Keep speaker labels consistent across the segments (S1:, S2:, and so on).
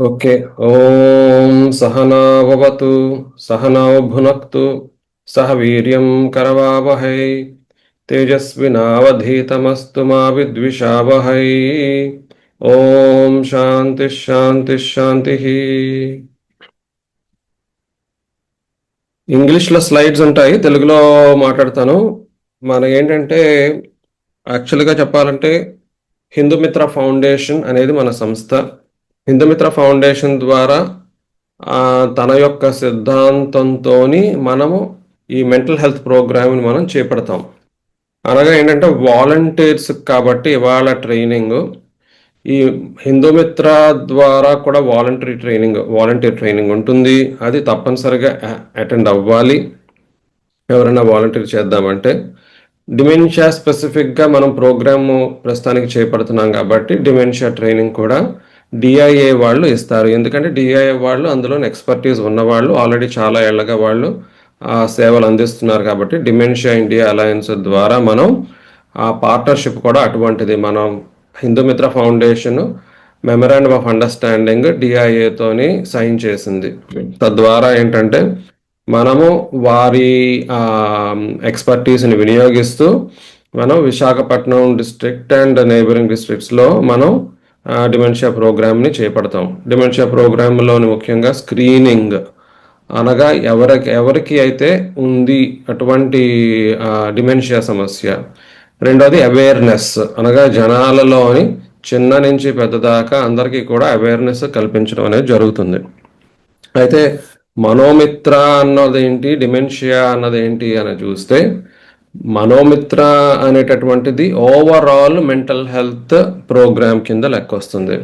S1: Okay. ఓం సహనా భవతు, సహనౌ భునక్తు, సహ వీర్యం కరవావహై, తేజస్వినావధీతమస్తు మా విద్విషావహై. ఓం శాంతి శాంతి శాంతి. ఇంగ్లీష్లో స్లైడ్స్ ఉంటాయి, తెలుగులో మాట్లాడతాను. మన ఏంటంటే యాక్చువల్గా చెప్పాలంటే హిందూమిత్ర ఫౌండేషన్ అనేది మన సంస్థ. హిందూమిత్ర ఫౌండేషన్ ద్వారా తన యొక్క సిద్ధాంతంతోని మనము ఈ మెంటల్ హెల్త్ ప్రోగ్రామ్ని మనం చేపడతాం. అనగా ఏంటంటే వాలంటీర్స్ కాబట్టి ఇవాళ ట్రైనింగ్ ఈ హిందూమిత్ర ద్వారా కూడా వాలంటీర్ ట్రైనింగ్ ఉంటుంది. అది తప్పనిసరిగా అటెండ్ అవ్వాలి ఎవరైనా వాలంటీర్ చేద్దామంటే. డిమెన్షియా స్పెసిఫిక్గా మనం ప్రోగ్రాము ప్రస్తుతానికి చేపడుతున్నాం కాబట్టి డిమెన్షియా ట్రైనింగ్ కూడా డిఐఏ వాళ్ళు ఇస్తారు. ఎందుకంటే డిఐఏ వాళ్ళు అందులో ఎక్స్పర్టీస్ ఉన్నవాళ్ళు, ఆల్రెడీ చాలా ఏళ్ళగా వాళ్ళు సేవలు అందిస్తున్నారు. కాబట్టి డిమెన్షియా ఇండియా అలయన్స్ ద్వారా మనం ఆ పార్ట్నర్షిప్ కూడా అటువంటిది. మనం Hindumitra foundation memorandum of understanding డిఐఏతోని సైన్ చేసింది. తద్వారా ఏంటంటే మనము వారి ఎక్స్పర్టీస్ని వినియోగిస్తూ మనం విశాఖపట్నం డిస్ట్రిక్ట్ అండ్ నైబరింగ్ డిస్ట్రిక్ట్స్లో మనం డిమెన్షియా ప్రోగ్రామ్ని చేపడతాం. డిమెన్షియా ప్రోగ్రాంలోని ముఖ్యంగా స్క్రీనింగ్, అనగా ఎవరికి అయితే ఉంది అటువంటి డిమెన్షియా సమస్య. రెండోది అవేర్నెస్, అనగా జనాలలోని చిన్న నుంచి పెద్ద దాకా అందరికీ కూడా అవేర్నెస్ కల్పించడం అనేది జరుగుతుంది. అయితే మనోమిత్ర అన్నదేంటి, డిమెన్షియా అన్నదేంటి అని చూస్తే, మనోమిత్ర అనేటటువంటిది ఓవరాల్ మెంటల్ హెల్త్ ప్రోగ్రామ్ కింద లెక్క వస్తుంది.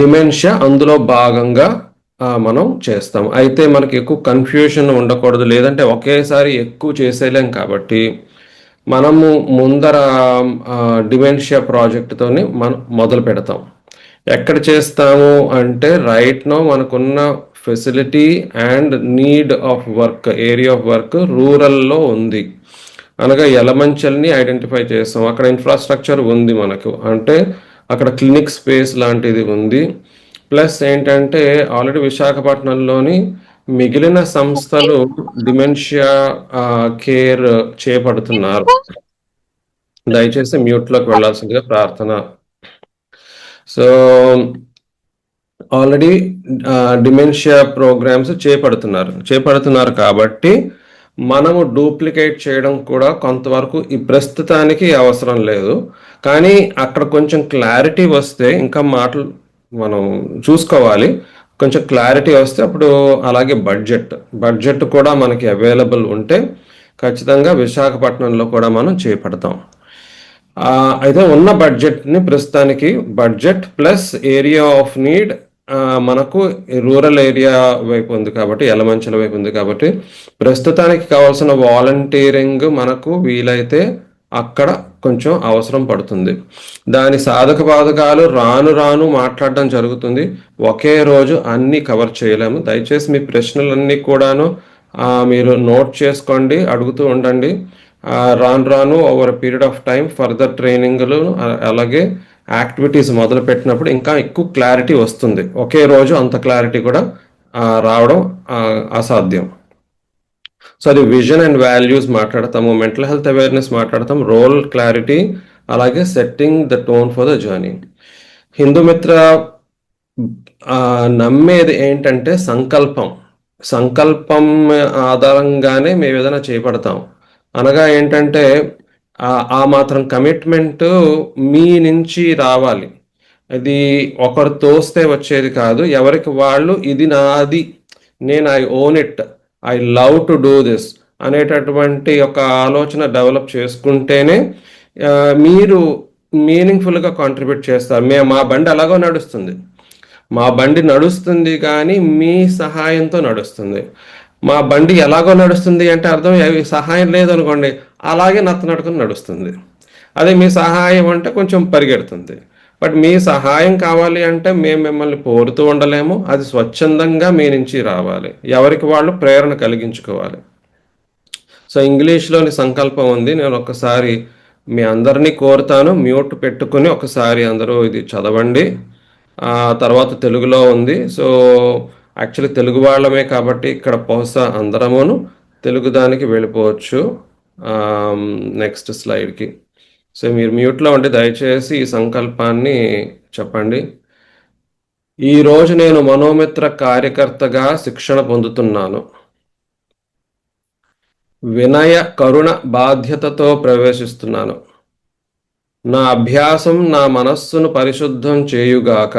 S1: డిమెన్షియా అందులో భాగంగా మనం చేస్తాం. అయితే మనకి ఎక్కువ కన్ఫ్యూషన్ ఉండకూడదు, లేదంటే ఒకేసారి ఎక్కువ చేసేయలేం. కాబట్టి మనము ముందర డిమెన్షియా ప్రాజెక్ట్తోని మనం మొదలు పెడతాం. ఎక్కడ చేస్తాము అంటే రైట్ నో మనకున్న facility and need of work, area of work రూరల్లో ఉంది. అనగా యలమంచల్ని ఐడెంటిఫై చేస్తాం. అక్కడ ఇన్ఫ్రాస్ట్రక్చర్ ఉంది మనకు, అంటే అక్కడ క్లినిక్ స్పేస్ లాంటిది ఉంది. ప్లస్ ఏంటంటే ఆల్రెడీ విశాఖపట్నంలోని మిగిలిన సంస్థలు డిమెన్షియా కేర్ చేపడుతున్నారు. దయచేసి మ్యూట్లోకి వెళ్ళాల్సిందిగా ప్రార్థన. సో ఆల్రెడీ డిమెన్షియా ప్రోగ్రామ్స్ చేపడుతున్నారు కాబట్టి మనము డూప్లికేట్ చేయడం కూడా కొంతవరకు ఈ ప్రస్తుతానికి అవసరం లేదు. కానీ అక్కడ కొంచెం క్లారిటీ వస్తే, ఇంకా మాటలు మనం చూసుకోవాలి, కొంచెం క్లారిటీ వస్తే అప్పుడు, అలాగే బడ్జెట్ కూడా మనకి అవైలబుల్ ఉంటే ఖచ్చితంగా విశాఖపట్నంలో కూడా మనం చేపడతాం. అయితే ఉన్న బడ్జెట్ని ప్రస్తుతానికి budget plus area of need మనకు రూరల్ ఏరియా వైపు ఉంది కాబట్టి, యలమంచల వైపు ఉంది కాబట్టి ప్రస్తుతానికి కావాల్సిన వాలంటీరింగ్ మనకు వీలైతే అక్కడ కొంచెం అవసరం పడుతుంది. దాని సాధక బాధకాలు రాను రాను మాట్లాడడం జరుగుతుంది. ఒకే రోజు అన్నీ కవర్ చేయలేము. దయచేసి మీ ప్రశ్నలన్నీ కూడాను మీరు నోట్ చేసుకోండి, అడుగుతూ ఉండండి. రాను రాను over period of time further ట్రైనింగ్లు అలాగే యాక్టివిటీస్ మొదలు పెట్టినప్పుడు ఇంకా ఎక్కువ క్లారిటీ వస్తుంది. ఒకే రోజు అంత క్లారిటీ కూడా రావడం అసాధ్యం. సో అది విజన్ అండ్ వాల్యూస్ మాట్లాడతాము, మెంటల్ హెల్త్ అవేర్నెస్ మాట్లాడతాం, రోల్ క్లారిటీ, అలాగే setting the tone for the journey. Hindumitra నమ్మేది ఏంటంటే సంకల్పం ఆధారంగానే మేము ఏదైనా చేపడతాం. అనగా ఏంటంటే ఆ మాత్రం కమిట్మెంట్ మీ నుంచి రావాలి. అది ఒకరు తోస్తే వచ్చేది కాదు. ఎవరికి వాళ్ళు ఇది నాది, నేను I own it, I love to do this అనేటటువంటి ఒక ఆలోచన డెవలప్ చేసుకుంటేనే మీరు మీనింగ్ఫుల్గా కాంట్రిబ్యూట్ చేస్తారు. మా బండి ఎలాగో నడుస్తుంది, మా బండి నడుస్తుంది కానీ మీ సహాయంతో నడుస్తుంది. మా బండి ఎలాగో నడుస్తుంది అంటే అర్థం సహాయం లేదనుకోండి, అలాగే నడుకుని నడుస్తుంది. అదే మీ సహాయం అంటే కొంచెం పరిగెడుతుంది. బట్ మీ సహాయం కావాలి అంటే మేము మిమ్మల్ని కోరుతూ ఉండలేము, అది స్వచ్ఛందంగా మీ నుంచి రావాలి. ఎవరికి వాళ్ళు ప్రేరణ కలిగించుకోవాలి. సో ఇంగ్లీష్లోని సంకల్పం ఉంది, నేను ఒకసారి మీ అందరినీ కోరుతాను, మ్యూట్ పెట్టుకుని ఒకసారి అందరూ ఇది చదవండి. తర్వాత తెలుగులో ఉంది. సో యాక్చువల్లీ తెలుగు వాళ్ళమే కాబట్టి ఇక్కడ బహుశా అందరమును తెలుగు దానికి వెళ్ళిపోవచ్చు. నెక్స్ట్ స్లైడ్కి. సో మీరు మ్యూట్లో ఉండి దయచేసి ఈ సంకల్పాన్ని చెప్పండి. ఈరోజు నేను మనోమిత్ర కార్యకర్తగా శిక్షణ పొందుతున్నాను. వినయ కరుణ బాధ్యతతో ప్రవేశిస్తున్నాను. నా అభ్యాసం నా మనస్సును పరిశుద్ధం చేయుగాక.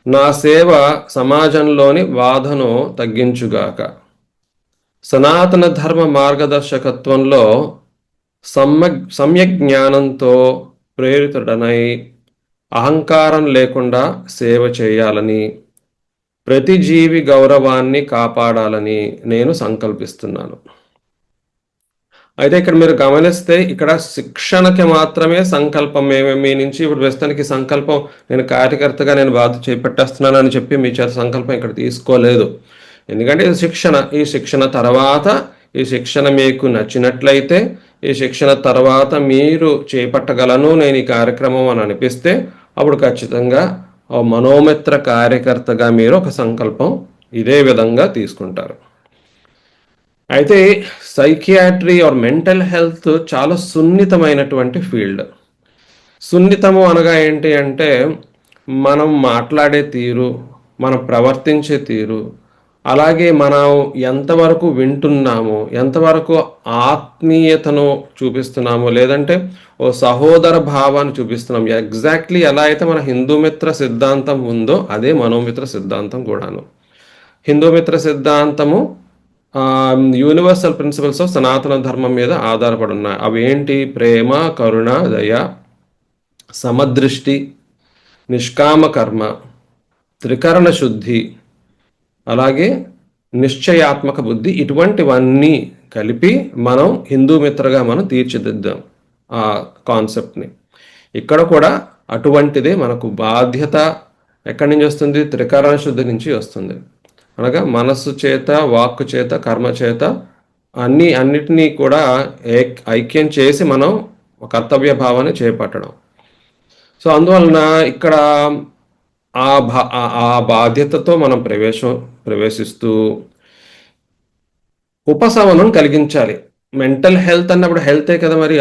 S1: నా సేవ సమాజంలోని బాధను తగ్గించుగాక. సనాతన ధర్మ మార్గదర్శకత్వంలో సమ్యక్ జ్ఞానంతో ప్రేరితుడనై అహంకారం లేకుండా సేవ చేయాలని, ప్రతి జీవి గౌరవాన్ని కాపాడాలని నేను సంకల్పిస్తున్నాను. అయితే ఇక్కడ మీరు గమనిస్తే ఇక్కడ శిక్షణకి మాత్రమే సంకల్పం. మీ నుంచి ఇప్పుడు ప్రస్తుతానికి సంకల్పం నేను కార్యకర్తగా నేను బాధ్యత చేపట్టేస్తున్నాను అని చెప్పి మీ చేత సంకల్పం ఇక్కడ తీసుకోలేదు. ఎందుకంటే ఇది శిక్షణ. ఈ శిక్షణ తర్వాత ఈ శిక్షణ మీకు నచ్చినట్లయితే ఈ శిక్షణ తర్వాత మీరు చేపట్టగలను నేను ఈ కార్యక్రమం అని అనిపిస్తే అప్పుడు ఖచ్చితంగా మనోమిత్ర కార్యకర్తగా మీరు ఒక సంకల్పం ఇదే విధంగా తీసుకుంటారు. అయితే సైకియాట్రీ ఆర్ మెంటల్ హెల్త్ చాలా సున్నితమైనటువంటి ఫీల్డ్. సున్నితము అనగా ఏంటి అంటే మనం మాట్లాడే తీరు, మనం ప్రవర్తించే తీరు, అలాగే మనం ఎంతవరకు వింటున్నాము, ఎంతవరకు ఆత్మీయతను చూపిస్తున్నాము, లేదంటే ఓ సహోదర భావాన్ని చూపిస్తున్నాము. ఎగ్జాక్ట్లీ ఎలా అయితే మన హిందూ మిత్ర సిద్ధాంతం ఉందో అదే మనోమిత్ర సిద్ధాంతం కూడాను. హిందూ మిత్ర సిద్ధాంతము యూనివర్సల్ ప్రిన్సిపల్స్ ఆఫ్ సనాతన ధర్మం మీద ఆధారపడి ఉన్నాయి. అవి ఏంటి? ప్రేమ, కరుణ, దయ, సమదృష్టి, నిష్కామ కర్మ, త్రికరణ శుద్ధి, అలాగే నిశ్చయాత్మక బుద్ధి. ఇటువంటివన్నీ కలిపి మనం హిందూ మిత్రగా మనం తీర్చిదిద్దాం ఆ కాన్సెప్ట్ని. ఇక్కడ కూడా అటువంటిదే మనకు బాధ్యత ఎక్కడి నుంచి వస్తుంది? త్రికరణ శుద్ధి నుంచి వస్తుంది. అనగా మనస్సు చేత, వాక్కు చేత, కర్మ చేత అన్నిటినీ కూడా ఐక్యం చేసి మనం కర్తవ్య భావాన్ని చేపట్టడం. సో అందువలన ఇక్కడ ఆ బాధ్యతతో మనం ప్రవేశిస్తూ ఉపశమనం కలిగించాలి. మెంటల్ హెల్త్ అన్నప్పుడు హెల్తే కదా, మరి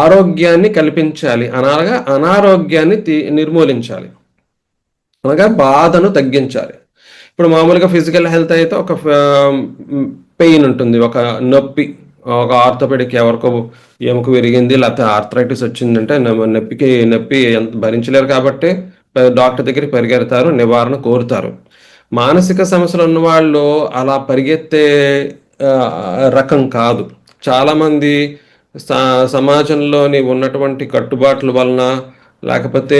S1: ఆరోగ్యాన్ని కల్పించాలి. అనగా అనారోగ్యాన్ని నిర్మూలించాలి, అనగా బాధను తగ్గించాలి. ఇప్పుడు మామూలుగా ఫిజికల్ హెల్త్ అయితే ఒక పెయిన్ ఉంటుంది, ఒక నొప్పి, ఒక ఆర్థోపెడిక్ ఎవరికో ఎముక విరిగింది లేకపోతే ఆర్థరైటిస్ వచ్చిందంటే నొప్పి ఎంత భరించలేరు కాబట్టి డాక్టర్ దగ్గరికి పరిగెడతారు, నివారణ కోరుతారు. మానసిక సమస్యలు ఉన్న వాళ్ళు అలా పరిగెత్తే రకం కాదు. చాలామంది సమాజంలోని ఉన్నటువంటి కట్టుబాట్ల వలన లేకపోతే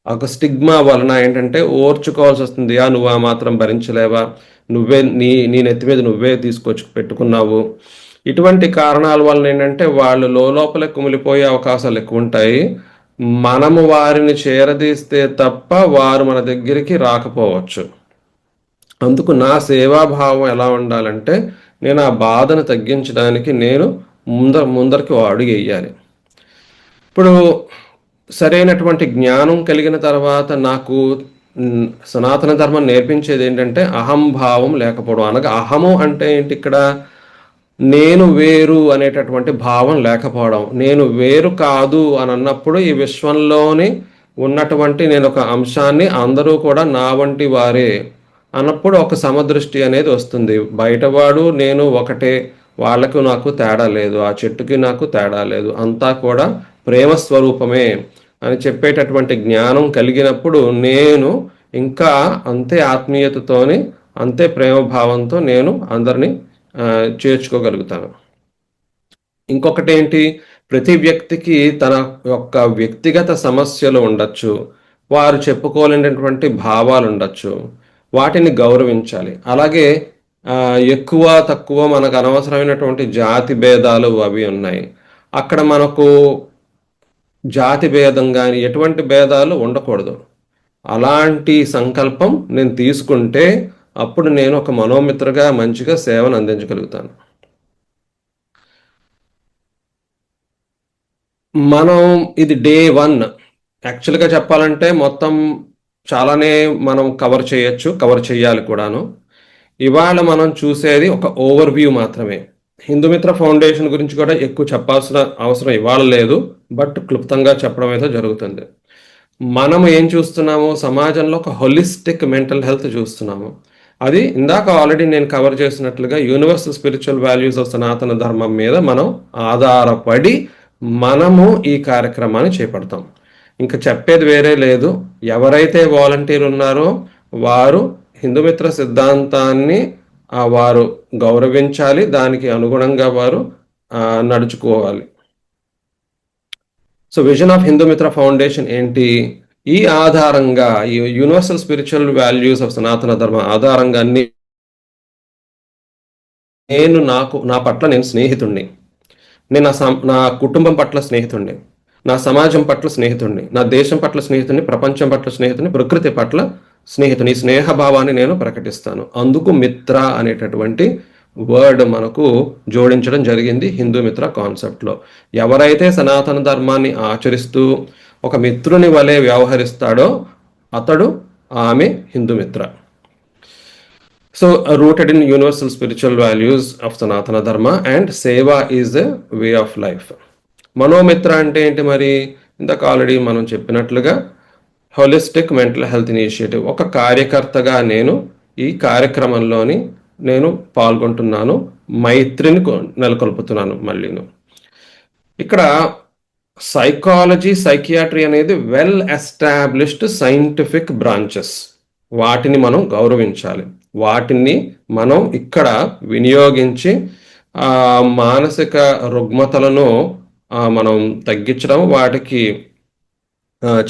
S1: ఒక స్టిగ్మా వలన ఏంటంటే ఓర్చుకోవాల్సి వస్తుంది. నువ్వు ఆ మాత్రం భరించలేవా, నువ్వే నీ నెత్తి మీద నువ్వే తీసుకొచ్చి పెట్టుకున్నావు. ఇటువంటి కారణాల వలన ఏంటంటే వాళ్ళు లోపల కుమిలిపోయే అవకాశాలు ఎక్కువ ఉంటాయి. మనము వారిని చేరదీస్తే తప్ప వారు మన దగ్గరికి రాకపోవచ్చు. అందుకు నా సేవాభావం ఎలా ఉండాలంటే నేను ఆ బాధను తగ్గించడానికి నేను ముందరికి అడుగు వేయాలి. ఇప్పుడు సరైనటువంటి జ్ఞానం కలిగిన తర్వాత నాకు సనాతన ధర్మం నేర్పించేది ఏంటంటే అహంభావం లేకపోవడం. అనగా అహము అంటే ఏంటి? ఇక్కడ నేను వేరు అనేటటువంటి భావం లేకపోవడం. నేను వేరు కాదు అని అన్నప్పుడు ఈ విశ్వంలోని ఉన్నటువంటి నేను ఒక అంశాన్ని అందరూ కూడా నా వంటి వారే అన్నప్పుడు ఒక సమదృష్టి అనేది వస్తుంది. బయటవాడు నేను ఒకటే, వాళ్ళకు నాకు తేడా లేదు, ఆ చెట్టుకి నాకు తేడా లేదు, అంతా కూడా ప్రేమ స్వరూపమే అని చెప్పేటటువంటి జ్ఞానం కలిగినప్పుడు నేను ఇంకా అంతే ఆత్మీయతతోని అంతే ప్రేమభావంతో నేను అందరినీ చేర్చుకోగలుగుతాను. ఇంకొకటి ఏంటి? ప్రతి వ్యక్తికి తన యొక్క వ్యక్తిగత సమస్యలు ఉండొచ్చు, వారు చెప్పుకోలేనటువంటి భావాలు ఉండొచ్చు, వాటిని గౌరవించాలి. అలాగే ఎక్కువ తక్కువ మనకు అనవసరమైనటువంటి జాతి భేదాలు అవి ఉన్నాయి. అక్కడ మనకు జాతి భేదం కానీ ఎటువంటి భేదాలు ఉండకూడదు. అలాంటి సంకల్పం నేను తీసుకుంటే అప్పుడు నేను ఒక మనోమిత్రగా మంచిగా సేవను అందించగలుగుతాను. మనం ఇది డే 1. యాక్చువల్గా చెప్పాలంటే మొత్తం చాలానే మనం కవర్ చేయాలి కూడాను. ఇవాళ మనం చూసేది ఒక ఓవర్ వ్యూ మాత్రమే. హిందూమిత్ర ఫౌండేషన్ గురించి కూడా ఎక్కువ చెప్పాల్సిన అవసరం ఇవాళ లేదు, బట్ క్లుప్తంగా చెప్పడం అయితే జరుగుతుంది. మనం ఏం చూస్తున్నాము, సమాజంలో ఒక హోలిస్టిక్ మెంటల్ హెల్త్ చూస్తున్నాము. అది ఇందాక ఆల్రెడీ నేను కవర్ చేసినట్లుగా యూనివర్సల్ స్పిరిచువల్ వాల్యూస్ ఆఫ్ సనాతన ధర్మం మీద మనం ఆధారపడి మనము ఈ కార్యక్రమాన్ని చేపడతాం. ఇంకా చెప్పేది వేరే లేదు. ఎవరైతే వాలంటీర్ ఉన్నారో వారు హిందూమిత్ర సిద్ధాంతాన్ని వారు గౌరవించాలి, దానికి అనుగుణంగా వారు నడుచుకోవాలి. సో విజన్ ఆఫ్ హిందూమిత్ర ఫౌండేషన్ ఏంటి? ఈ ఆధారంగా ఈ universal spiritual values of Sanatana ధర్మ ఆధారంగా నేను నా పట్ల నేను స్నేహితుణ్ణి, నేను నా కుటుంబం పట్ల స్నేహితుణ్ణి, నా సమాజం పట్ల స్నేహితుణ్ణి, నా దేశం పట్ల స్నేహితుని, ప్రపంచం పట్ల స్నేహితుని, ప్రకృతి పట్ల స్నేహితుని, స్నేహభావాన్ని నేను ప్రకటిస్తాను. అందుకు మిత్ర అనేటటువంటి వర్డ్ మనకు జోడించడం జరిగింది హిందూ మిత్ర కాన్సెప్ట్లో. ఎవరైతే సనాతన ధర్మాన్ని ఆచరిస్తూ ఒక మిత్రుని వలె వ్యవహరిస్తాడో అతడు ఆమె హిందూ మిత్ర. So rooted in universal spiritual values of Sanatana ధర్మ అండ్ సేవ is a way of life. Manomitra అంటే ఏంటి మరి? ఇందాక ఆల్రెడీ మనం చెప్పినట్లుగా హోలిస్టిక్ మెంటల్ హెల్త్ ఇనిషియేటివ్. ఒక కార్యకర్తగా నేను ఈ కార్యక్రమంలోని నేను పాల్గొంటున్నాను, మైత్రిని నెలకొల్పుతున్నాను. మళ్ళీను ఇక్కడ సైకాలజీ, సైకియాట్రీ అనేది వెల్ ఎస్టాబ్లిష్డ్ సైంటిఫిక్ బ్రాంచెస్. వాటిని మనం గౌరవించాలి, వాటిని మనం ఇక్కడ వినియోగించి మానసిక రుగ్మతలను మనం తగ్గించడం, వాటికి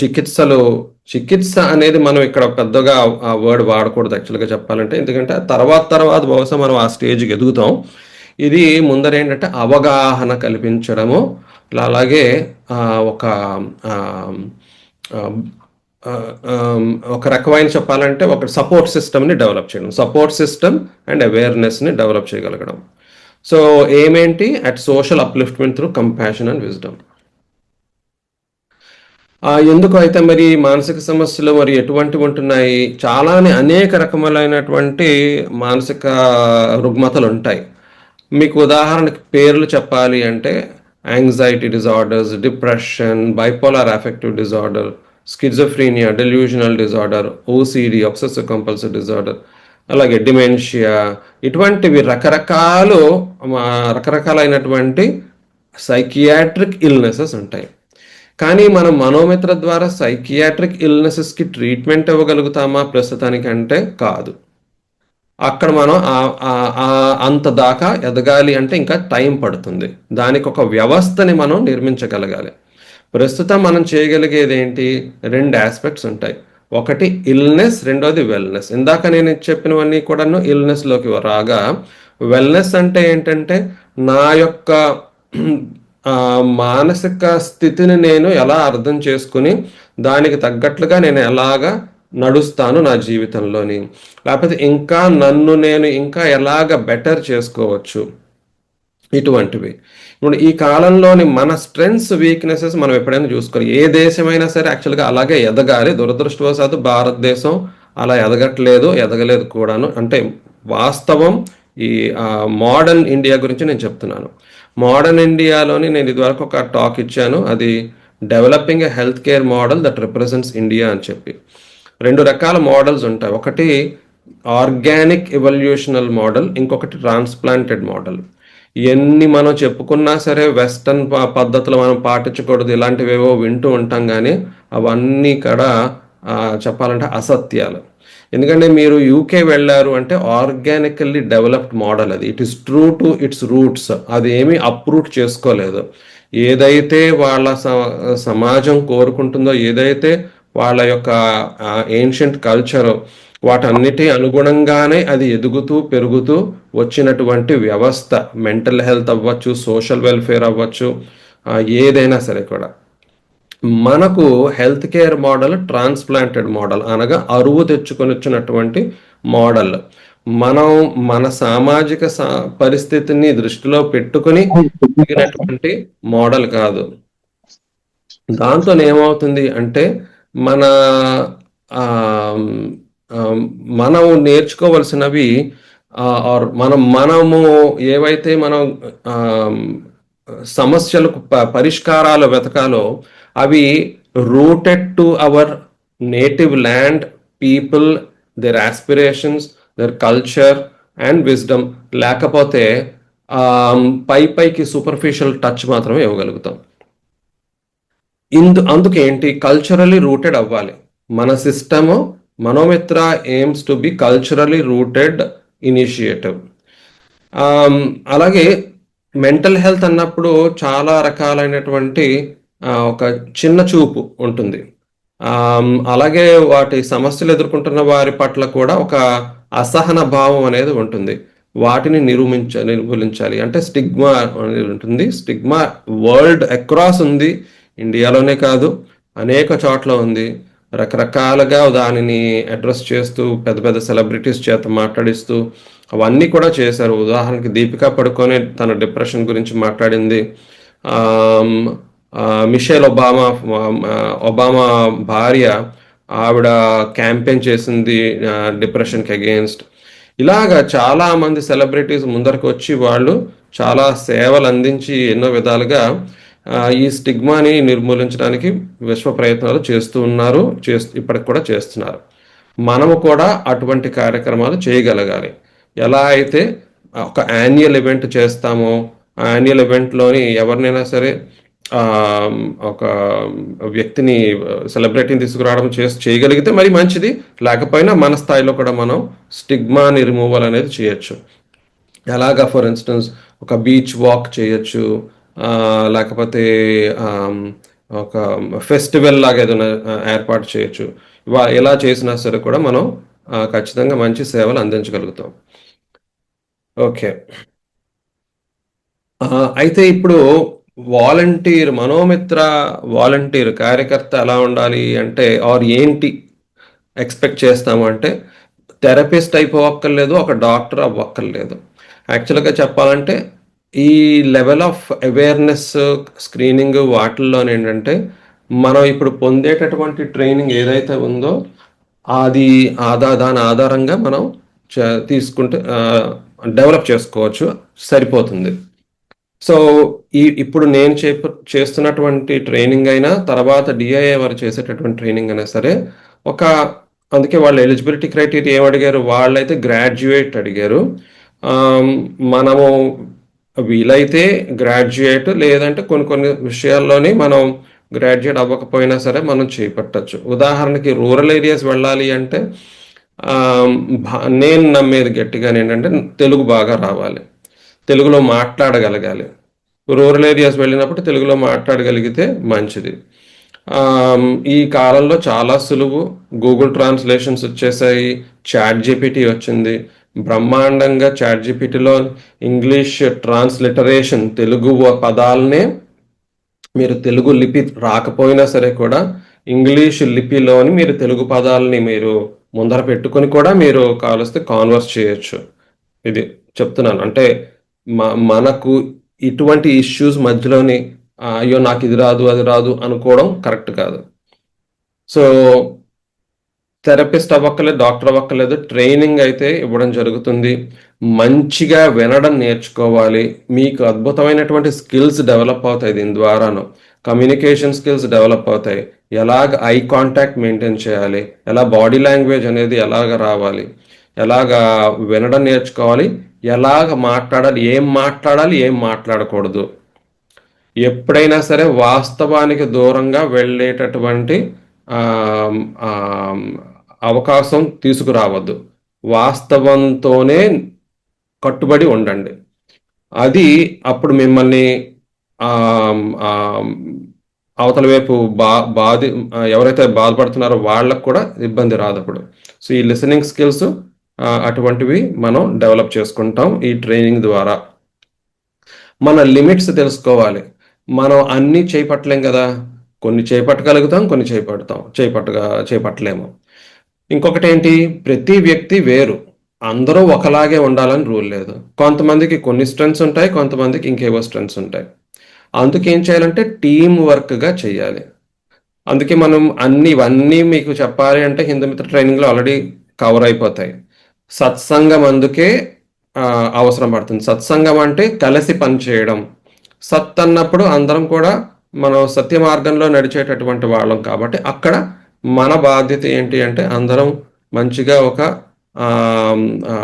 S1: చికిత్స అనేది మనం ఇక్కడ పెద్దగా ఆ వర్డ్ వాడకూడదు యాక్చువల్గా చెప్పాలంటే. ఎందుకంటే తర్వాత బహుశా మనం ఆ స్టేజ్కి ఎదుగుతాం. ఇది ముందర ఏంటంటే అవగాహన కల్పించడము, అలాగే ఒక రకమైన చెప్పాలంటే ఒక సపోర్ట్ సిస్టమ్ని డెవలప్ చేయడం, సపోర్ట్ సిస్టమ్ అండ్ అవేర్నెస్ని డెవలప్ చేయగలగడం. సో ఏమేంటి? At social upliftment through compassion and wisdom. ఎందుకు అయితే మరి మానసిక సమస్యలు మరి ఎటువంటివి ఉంటున్నాయి? చాలానే అనేక రకములైనటువంటి మానసిక రుగ్మతలు ఉంటాయి. మీకు ఉదాహరణకి పేర్లు చెప్పాలి అంటే anxiety disorders, depression, bipolar affective disorder, schizophrenia, delusional disorder, OCD, obsessive compulsive disorder, అలాగే డిమెన్షియా, ఇటువంటివి రకరకాలైనటువంటి సైకియాట్రిక్ ఇల్నెసెస్ ఉంటాయి. కానీ మనం మనోమిత్ర ద్వారా సైకియాట్రిక్ ఇల్నెసెస్కి ట్రీట్మెంట్ ఇవ్వగలుగుతామా ప్రస్తుతానికంటే? కాదు. అక్కడ మనం అంత దాకా ఎదగాలి అంటే ఇంకా టైం పడుతుంది. దానికి ఒక వ్యవస్థని మనం నిర్మించగలగాలి. ప్రస్తుతం మనం చేయగలిగేది ఏంటి? 2 ఆస్పెక్ట్స్ ఉంటాయి. ఒకటి ఇల్నెస్, రెండోది వెల్నెస్. ఇందాక నేను చెప్పినవన్నీ కూడాను ఇల్నెస్లోకి రాగా, వెల్నెస్ అంటే ఏంటంటే నా యొక్క మానసిక స్థితిని నేను ఎలా అర్థం చేసుకుని దానికి తగ్గట్లుగా నేను ఎలాగా నడుస్తాను నా జీవితంలోని, లేకపోతే ఇంకా నన్ను నేను ఇంకా ఎలాగ బెటర్ చేసుకోవచ్చు, ఇటువంటివి. ఇప్పుడు ఈ కాలంలోని మన స్ట్రెంగ్స్, వీక్నెసెస్ మనం ఎప్పుడైనా చూసుకోవాలి. ఏ దేశమైనా సరే యాక్చువల్గా అలాగే ఎదగాలి. దురదృష్టవశాత్తు భారతదేశం అలా ఎదగలేదు కూడాను. అంటే వాస్తవం ఈ మోడర్న్ ఇండియా గురించి నేను చెప్తున్నాను. మోడర్న్ ఇండియాలోని నేను ఇదివరకు ఒక టాక్ ఇచ్చాను, అది developing a health care model that represents India అని చెప్పి. 2 రకాల మోడల్స్ ఉంటాయి. ఒకటి ఆర్గానిక్ ఎవల్యూషనల్ మోడల్, ఇంకొకటి ట్రాన్స్ప్లాంటెడ్ మోడల్. ఎన్ని మనం చెప్పుకున్నా సరే వెస్టర్న్ పద్ధతులు మనం పాటించకూడదు ఇలాంటివేవో వింటూ ఉంటాం, కానీ అవన్నీ కూడా చెప్పాలంటే అసత్యాలు. ఎందుకంటే మీరు యూకే వెళ్ళారు అంటే ఆర్గానికల్లీ డెవలప్డ్ మోడల్ అది. It is true to it's roots. అది ఏమీ అప్రూట్ చేసుకోలేదు. ఏదైతే వాళ్ళ సమాజం కోరుకుంటుందో, ఏదైతే వాళ్ళ యొక్క ఏన్షియంట్ కల్చర్, వాటన్నిటి అనుగుణంగానే అది ఎదుగుతూ పెరుగుతూ వచ్చినటువంటి వ్యవస్థ. మెంటల్ హెల్త్ అవ్వచ్చు, సోషల్ వెల్ఫేర్ అవ్వచ్చు, ఏదైనా సరే కూడా. మనకు health care model transplanted model, అనగా అరువు తెచ్చుకొని వచ్చినటువంటి మోడల్. మనం మన సామాజిక పరిస్థితిని దృష్టిలో పెట్టుకుని మోడల్ కాదు. దాంతో ఏమవుతుంది అంటే మన ఆమ్, మనం నేర్చుకోవలసినవి ఆర్ మనము ఏవైతే మనం ఆమ్, సమస్యలకు పరిష్కారాలు వెతకాలో అవి rooted to our native land, people, their aspirations, their culture and wisdom. లేకపోతే పైకి సూపర్ఫిషియల్ టచ్ మాత్రమే ఇవ్వగలుగుతాం. అందుకేంటి కల్చరలీ రూటెడ్ అవ్వాలి మన system. Manomitra AIIMS to be culturally rooted initiative. అలాగే మెంటల్ హెల్త్ అన్నప్పుడు చాలా రకాలైనటువంటి ఒక చిన్న చూపు ఉంటుంది. అలాగే వాటి సమస్యలు ఎదుర్కొంటున్న వారి పట్ల కూడా ఒక అసహన భావం అనేది ఉంటుంది. వాటిని నిర్మూలించాలి అంటే స్టిగ్మా అనేది ఉంటుంది. స్టిగ్మా వరల్డ్ అక్రాస్ ఉంది, ఇండియాలోనే కాదు అనేక చోట్ల ఉంది. రకరకాలుగా దానిని అడ్రస్ చేస్తూ పెద్ద పెద్ద సెలబ్రిటీస్ చేత మాట్లాడిస్తూ అవన్నీ కూడా చేశారు. ఉదాహరణకి దీపికా పడుకోనే తన డిప్రెషన్ గురించి మాట్లాడింది. మిషేల్ ఒబామా భార్య, ఆవిడ క్యాంపెయిన్ చేసింది డిప్రెషన్కి అగేన్స్ట్. ఇలాగా చాలా మంది సెలబ్రిటీస్ ముందరకు వచ్చి వాళ్ళు చాలా సేవలు అందించి ఎన్నో విధాలుగా ఈ స్టిగ్మాని నిర్మూలించడానికి విశ్వ ప్రయత్నాలు చేస్తూ ఉన్నారు, ఇప్పటికి కూడా చేస్తున్నారు. మనము కూడా అటువంటి కార్యక్రమాలు చేయగలగాలి. ఎలా అయితే ఒక యాన్యువల్ ఈవెంట్ చేస్తామో ఆ యాన్యువల్ ఈవెంట్లోని ఎవరినైనా సరే ఒక వ్యక్తిని సెలబ్రిటీని తీసుకురావడం చేయగలిగితే మరి మంచిది. లేకపోయినా మన స్థాయిలో కూడా మనం స్టిగ్మాని రిమూవల్ అనేది చేయొచ్చు. ఎలాగా ఫర్ ఇన్స్టెన్స్ ఒక బీచ్ వాక్ చేయొచ్చు, లేకపోతే ఒక ఫెస్టివల్ లాగా ఏదైనా ఏర్పాటు చేయొచ్చు. ఎలా చేసినా సరే కూడా మనం ఖచ్చితంగా మంచి సేవలు అందించగలుగుతాం. ఓకే, అయితే ఇప్పుడు మనోమిత్ర వాలంటీర్ కార్యకర్త ఎలా ఉండాలి అంటే ఏంటి ఎక్స్పెక్ట్ చేస్తాము అంటే థెరపిస్ట్ అయిపోవక్కర్లేదు, ఒక డాక్టర్ అవ్వక్కర్లేదు. యాక్చువల్గా చెప్పాలంటే ఈ లెవెల్ ఆఫ్ అవేర్నెస్ స్క్రీనింగ్ వాటిల్లోనే ఏంటంటే మనం ఇప్పుడు పొందేటటువంటి ట్రైనింగ్ ఏదైతే ఉందో అది దాని ఆధారంగా మనం తీసుకుంటే డెవలప్ చేసుకోవచ్చు, సరిపోతుంది. సో ఇప్పుడు నేను చేస్తున్నటువంటి ట్రైనింగ్ అయినా తర్వాత డిఐఏ వారు చేసేటటువంటి ట్రైనింగ్ అయినా సరే అందుకే వాళ్ళు ఎలిజిబిలిటీ క్రైటీరియా ఏం అడిగారు, వాళ్ళైతే గ్రాడ్యుయేట్ అడిగారు. మనము వీలైతే గ్రాడ్యుయేట్, లేదంటే కొన్ని విషయాల్లోని మనం గ్రాడ్యుయేట్ అవ్వకపోయినా సరే మనం చేపట్టచ్చు. ఉదాహరణకి రూరల్ ఏరియాస్ వెళ్ళాలి అంటే నేను నమ్మేది గట్టిగా ఏంటంటే తెలుగు బాగా రావాలి, తెలుగులో మాట్లాడగలగాలి. రూరల్ ఏరియాస్ వెళ్ళినప్పుడు తెలుగులో మాట్లాడగలిగితే మంచిది. ఈ కాలంలో చాలా సులువు, గూగుల్ ట్రాన్స్లేషన్స్ వచ్చేసాయి, చాట్ జీపీటీ వచ్చింది. బ్రహ్మాండంగా చాట్ జీపీటీలో ఇంగ్లీష్ ట్రాన్స్లిటరేషన్, తెలుగు పదాలనే మీరు తెలుగు లిపి రాకపోయినా సరే కూడా ఇంగ్లీష్ లిపిలోని మీరు తెలుగు పదాలని మీరు ముందర పెట్టుకొని కూడా మీరు కావలిస్తే కాన్వర్స్ చేయొచ్చు. ఇది చెప్తున్నాను అంటే మనకు ఇటువంటి ఇష్యూస్ మధ్యలోని అయ్యో నాకు ఇది రాదు అది రాదు అనుకోవడం కరెక్ట్ కాదు. సో థెరపిస్ట్ అవ్వక్కర్లేదు, డాక్టర్ అవ్వక్కర్లేదు, ట్రైనింగ్ అయితే ఇవ్వడం జరుగుతుంది. మంచిగా వినడం నేర్చుకోవాలి, మీకు అద్భుతమైనటువంటి స్కిల్స్ డెవలప్ అవుతాయి దీని ద్వారాను. కమ్యూనికేషన్ స్కిల్స్ డెవలప్ అవుతాయి, ఎలాగ ఐ కాంటాక్ట్ మెయింటైన్ చేయాలి, ఎలా బాడీ లాంగ్వేజ్ అనేది ఎలాగ రావాలి, ఎలాగా వినడం నేర్చుకోవాలి, ఎలాగ మాట్లాడాలి, ఏం మాట్లాడకూడదు. ఎప్పుడైనా సరే వాస్తవానికి దూరంగా వెళ్ళేటటువంటి అవకాశం తీసుకురావద్దు. వాస్తవంతోనే కట్టుబడి ఉండండి. అది అప్పుడు మిమ్మల్ని అవతల వైపు ఎవరైతే బాధపడుతున్నారో వాళ్ళకు కూడా ఇబ్బంది రాదు అప్పుడు. సో ఈ లిసనింగ్ స్కిల్స్ అటువంటివి మనం డెవలప్ చేసుకుంటాం ఈ ట్రైనింగ్ ద్వారా. మన లిమిట్స్ తెలుసుకోవాలి. మనం అన్నీ చేపట్టలేం కదా, కొన్ని చేపట్టగలుగుతాం, కొన్ని చేపట్టలేము. ఇంకొకటి ఏంటి, ప్రతి వ్యక్తి వేరు, అందరూ ఒకలాగే ఉండాలని రూల్ లేదు. కొంతమందికి కొన్ని స్ట్రెంగ్స్ ఉంటాయి, కొంతమందికి ఇంకేవో స్ట్రెంగ్స్ ఉంటాయి. అందుకేం చేయాలంటే టీం వర్క్గా చేయాలి. అందుకే మనం ఇవన్నీ మీకు చెప్పాలి అంటే హిందూమిత్ర ట్రైనింగ్లో ఆల్రెడీ కవర్ అయిపోతాయి. సత్సంగం అందుకే అవసరం పడుతుంది. సత్సంగం అంటే కలిసి పనిచేయడం. సత్ అన్నప్పుడు అందరం కూడా మనం సత్య మార్గంలో నడిచేటటువంటి వాళ్ళం కాబట్టి అక్కడ మన బాధ్యత ఏంటి అంటే అందరం మంచిగా ఒక ఆ, ఆ,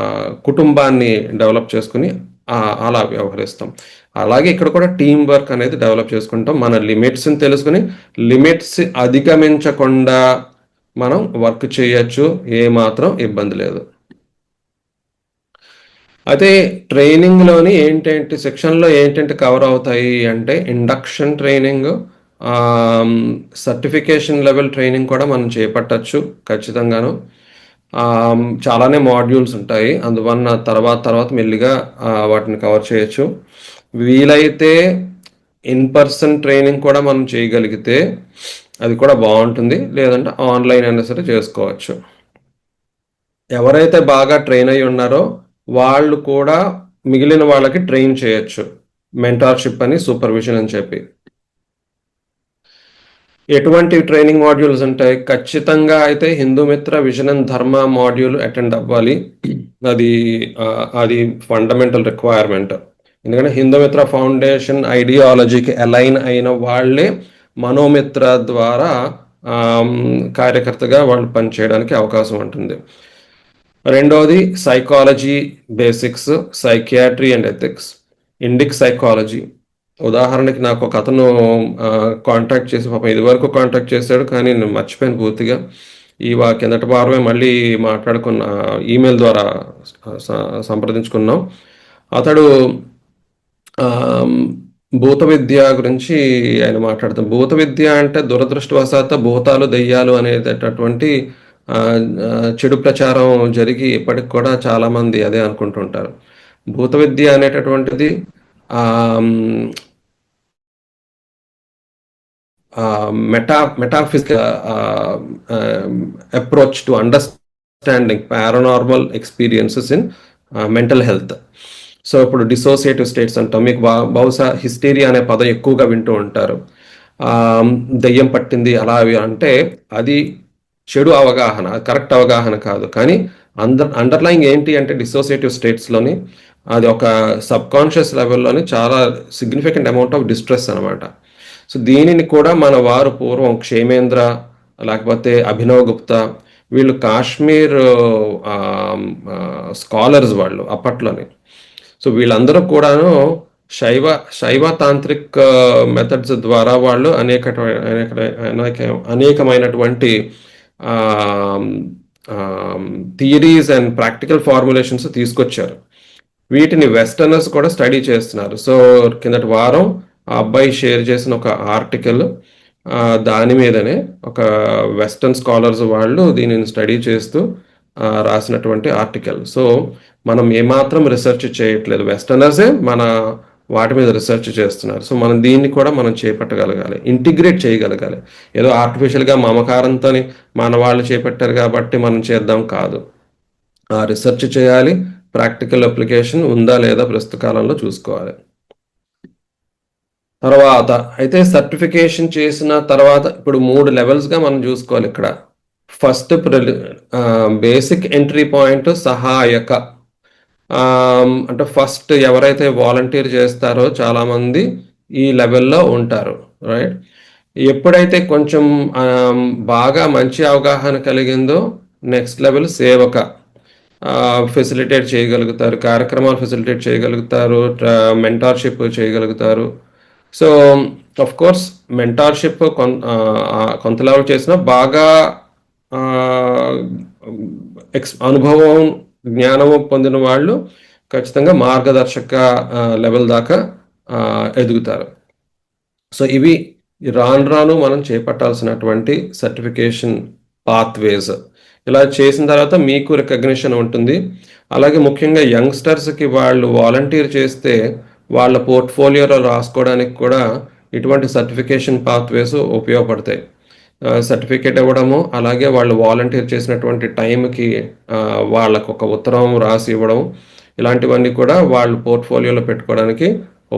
S1: కుటుంబాన్ని డెవలప్ చేసుకుని అలా వ్యవహరిస్తాం. అలాగే ఇక్కడ కూడా టీం వర్క్ అనేది డెవలప్ చేసుకుంటాం. మన లిమిట్స్ని తెలుసుకుని లిమిట్స్ అధిగమించకుండా మనం వర్క్ చేయొచ్చు, ఏ మాత్రం ఇబ్బంది లేదు. అయితే ట్రైనింగ్లోని ఏంటంటే సెక్షన్లో ఏంటంటే కవర్ అవుతాయి అంటే induction training, certification level training కూడా మనం చేపట్టచ్చు ఖచ్చితంగాను. చాలానే మాడ్యూల్స్ ఉంటాయి, అందువలన తర్వాత మెల్లిగా వాటిని కవర్ చేయొచ్చు. వీలైతే ఇన్ పర్సన్ ట్రైనింగ్ కూడా మనం చేయగలిగితే అది కూడా బాగుంటుంది, లేదంటే ఆన్లైన్ అయినా సరే చేసుకోవచ్చు. ఎవరైతే బాగా ట్రైన్ అయి ఉన్నారో వాళ్ళు కూడా మిగిలిన వాళ్ళకి ట్రైన్ చేయొచ్చు, మెంటార్షిప్ అని, సూపర్విజన్ అని చెప్పి. ఎటువంటి ట్రైనింగ్ మాడ్యూల్స్ ఉంటాయి? ఖచ్చితంగా అయితే హిందూ మిత్ర విజన్ అండ్ ధర్మ మాడ్యూల్ అటెండ్ అవ్వాలి. అది అది ఫండమెంటల్ రిక్వైర్మెంట్. ఎందుకంటే హిందూ మిత్ర ఫౌండేషన్ ఐడియాలజీకి అలైన్ అయిన వాళ్ళే మనోమిత్ర ద్వారా కార్యకర్తగా వాళ్ళు పనిచేయడానికి అవకాశం ఉంటుంది. రెండవది psychology basics, psychiatry and ethics, Indic psychology. ఉదాహరణకి నాకు ఒక అతను కాంటాక్ట్ చేసి, పాపం ఇది వరకు కాంటాక్ట్ చేశాడు కానీ నేను మర్చిపోయాను పూర్తిగా. కిందటి వారమే మళ్ళీ మాట్లాడుకున్న, ఈమెయిల్ ద్వారా సంప్రదించుకున్నాం. అతడు భూత విద్య గురించి ఆయన మాట్లాడుతాం. భూత విద్య అంటే దురదృష్టవశాత్తు భూతాలు, దెయ్యాలు అనేటటువంటి చెడు ప్రచారం జరిగి ఇప్పటికి కూడా చాలామంది అదే అనుకుంటుంటారు. భూత విద్య అనేటటువంటిది metaphysical approach to understanding paranormal experiences in mental health. So ఇప్పుడు డిసోసియేటివ్ స్టేట్స్ అంటాం, మీకు బహుశా హిస్టీరియా అనే పదం ఎక్కువగా వింటూ ఉంటారు. దెయ్యం పట్టింది అలా అంటే అది చెడు అవగాహన, కరెక్ట్ అవగాహన కాదు. కానీ అండర్లైంగ్ ఏంటి అంటే డిసోసియేటివ్ స్టేట్స్లోని అది ఒక సబ్ కాన్షియస్ లెవెల్లోని చాలా సిగ్నిఫికెంట్ అమౌంట్ ఆఫ్ డిస్ట్రెస్ అనమాట. సో దీనిని కూడా మన వారు పూర్వం క్షేమేంద్ర, లేకపోతే అభినవ్ గుప్తా, వీళ్ళు కాశ్మీర్ స్కాలర్స్ వాళ్ళు అప్పట్లోనే. సో వీళ్ళందరూ కూడాను శైవ తాంత్రిక్ మెథడ్స్ ద్వారా వాళ్ళు అనేకమైనటువంటి థియరీస్ అండ్ ప్రాక్టికల్ ఫార్ములేషన్స్ తీసుకొచ్చారు. వీటిని వెస్టర్నర్స్ కూడా స్టడీ చేస్తున్నారు. సో కిందటి వారం ఆ అబ్బాయి షేర్ చేసిన ఒక ఆర్టికల్, దాని మీదనే ఒక వెస్టర్న్ స్కాలర్స్ వాళ్ళు దీనిని స్టడీ చేస్తూ రాసినటువంటి ఆర్టికల్. సో మనం ఏమాత్రం రీసెర్చ్ చేయట్లేదు, వెస్టర్నర్సే మన వాటి మీద రీసెర్చ్ చేస్తున్నారు. సో మనం దీన్ని కూడా మనం చేపట్టగలగాలి, ఇంటిగ్రేట్ చేయగలగాలి. ఏదో ఆర్టిఫిషియల్గా మమకారంతో మన వాళ్ళు చేపట్టారు కాబట్టి మనం చేద్దాం కాదు, రీసెర్చ్ చేయాలి, ప్రాక్టికల్ అప్లికేషన్ ఉందా లేదా ప్రస్తుత కాలంలో చూసుకోవాలి. తర్వాత అయితే సర్టిఫికేషన్ చేసిన తర్వాత ఇప్పుడు 3 లెవెల్స్గా మనం చూసుకోవాలి ఇక్కడ. ఫస్ట్ బేసిక్ ఎంట్రీ పాయింట్ సహాయక, అంటే ఫస్ట్ ఎవరైతే వాలంటీర్ చేస్తారో చాలామంది ఈ లెవెల్లో ఉంటారు, రైట్. ఎప్పుడైతే కొంచెం బాగా మంచి అవగాహన కలిగిందో నెక్స్ట్ లెవెల్ సేవక, ఫెసిలిటేట్ చేయగలుగుతారు, కార్యక్రమాలు ఫెసిలిటేట్ చేయగలుగుతారు, మెంటార్షిప్ చేయగలుగుతారు. సో ఆఫ్ కోర్స్ మెంటార్షిప్ కొంత లెవెల్ చేసినా బాగా అనుభవం, జ్ఞానము పొందిన వాళ్ళు ఖచ్చితంగా మార్గదర్శక లెవెల్ దాకా ఎదుగుతారు. సో ఇవి రాను మనం చేపట్టాల్సినటువంటి సర్టిఫికేషన్ పాత్వేస్. ఇలా చేసిన తర్వాత మీకు రికగ్నిషన్ ఉంటుంది. అలాగే ముఖ్యంగా యంగ్స్టర్స్కి వాళ్ళు వాలంటీర్ చేస్తే వాళ్ళ పోర్ట్ఫోలియోలో రాసుకోవడానికి కూడా ఇటువంటి సర్టిఫికేషన్ పాత్వేస్ ఉపయోగపడతాయి. సర్టిఫికేట్ ఇవ్వడము, అలాగే వాళ్ళు వాలంటీర్ చేసినటువంటి టైంకి వాళ్ళకు ఒక ఉత్తరం రాసి ఇవ్వడం, ఇలాంటివన్నీ కూడా వాళ్ళు పోర్ట్ఫోలియోలో పెట్టుకోవడానికి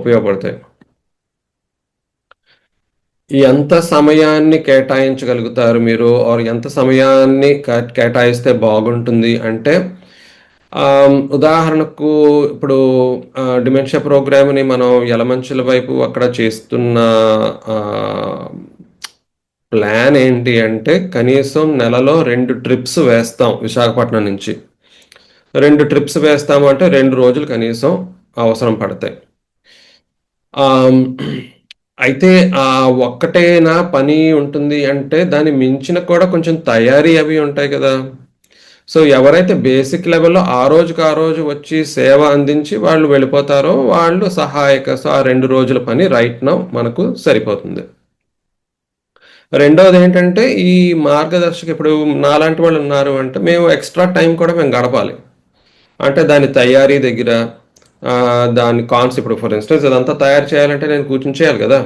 S1: ఉపయోగపడతాయి. ఎంత సమయాన్ని కేటాయించగలుగుతారు మీరు? ఆర్ ఎంత సమయాన్ని కేటాయిస్తే బాగుంటుంది అంటే, ఉదాహరణకు ఇప్పుడు డిమెన్షియా ప్రోగ్రామ్‌ని మనం యలమంచిల వైపు అక్కడ చేస్తున్న ఆహ్, ప్లాన్ ఏంటి అంటే, కనీసం నెలలో 2 ట్రిప్స్ వేస్తాం విశాఖపట్నం నుంచి. 2 ట్రిప్స్ వేస్తాము అంటే 2 రోజులు కనీసం అవసరం పడతాయి. ఆహ్, అయితే ఒక్కటేనా పని ఉంటుంది అంటే, దాన్ని మించిన కూడా కొంచెం తయారీ అవి ఉంటాయి కదా! సో, ఎవరైతే బేసిక్ లెవెల్‌లో ఆ రోజుకి ఆ రోజు వచ్చి సేవ అందించి వాళ్ళు వెళ్ళిపోతారో, వాళ్ళు సహాయక. సో, ఆ 2 రోజుల పని రైట్ నౌ మనకు సరిపోతుంది. రెండోదేంటంటే, ఈ మార్గదర్శక ఇప్పుడు నాలాంటి వాళ్ళున్నారు అంటే, మేము ఎక్స్‌ట్రా టైమ్ కూడా మేము గడపాలి. అంటే దాని తయారీ దగ్గర దాని ఇప్పుడు ఫర్ ఇన్‌స్టెన్స్ ఇదంతా తయారు చేయాలంటే నేను కూర్చొని చేయాలి గదా!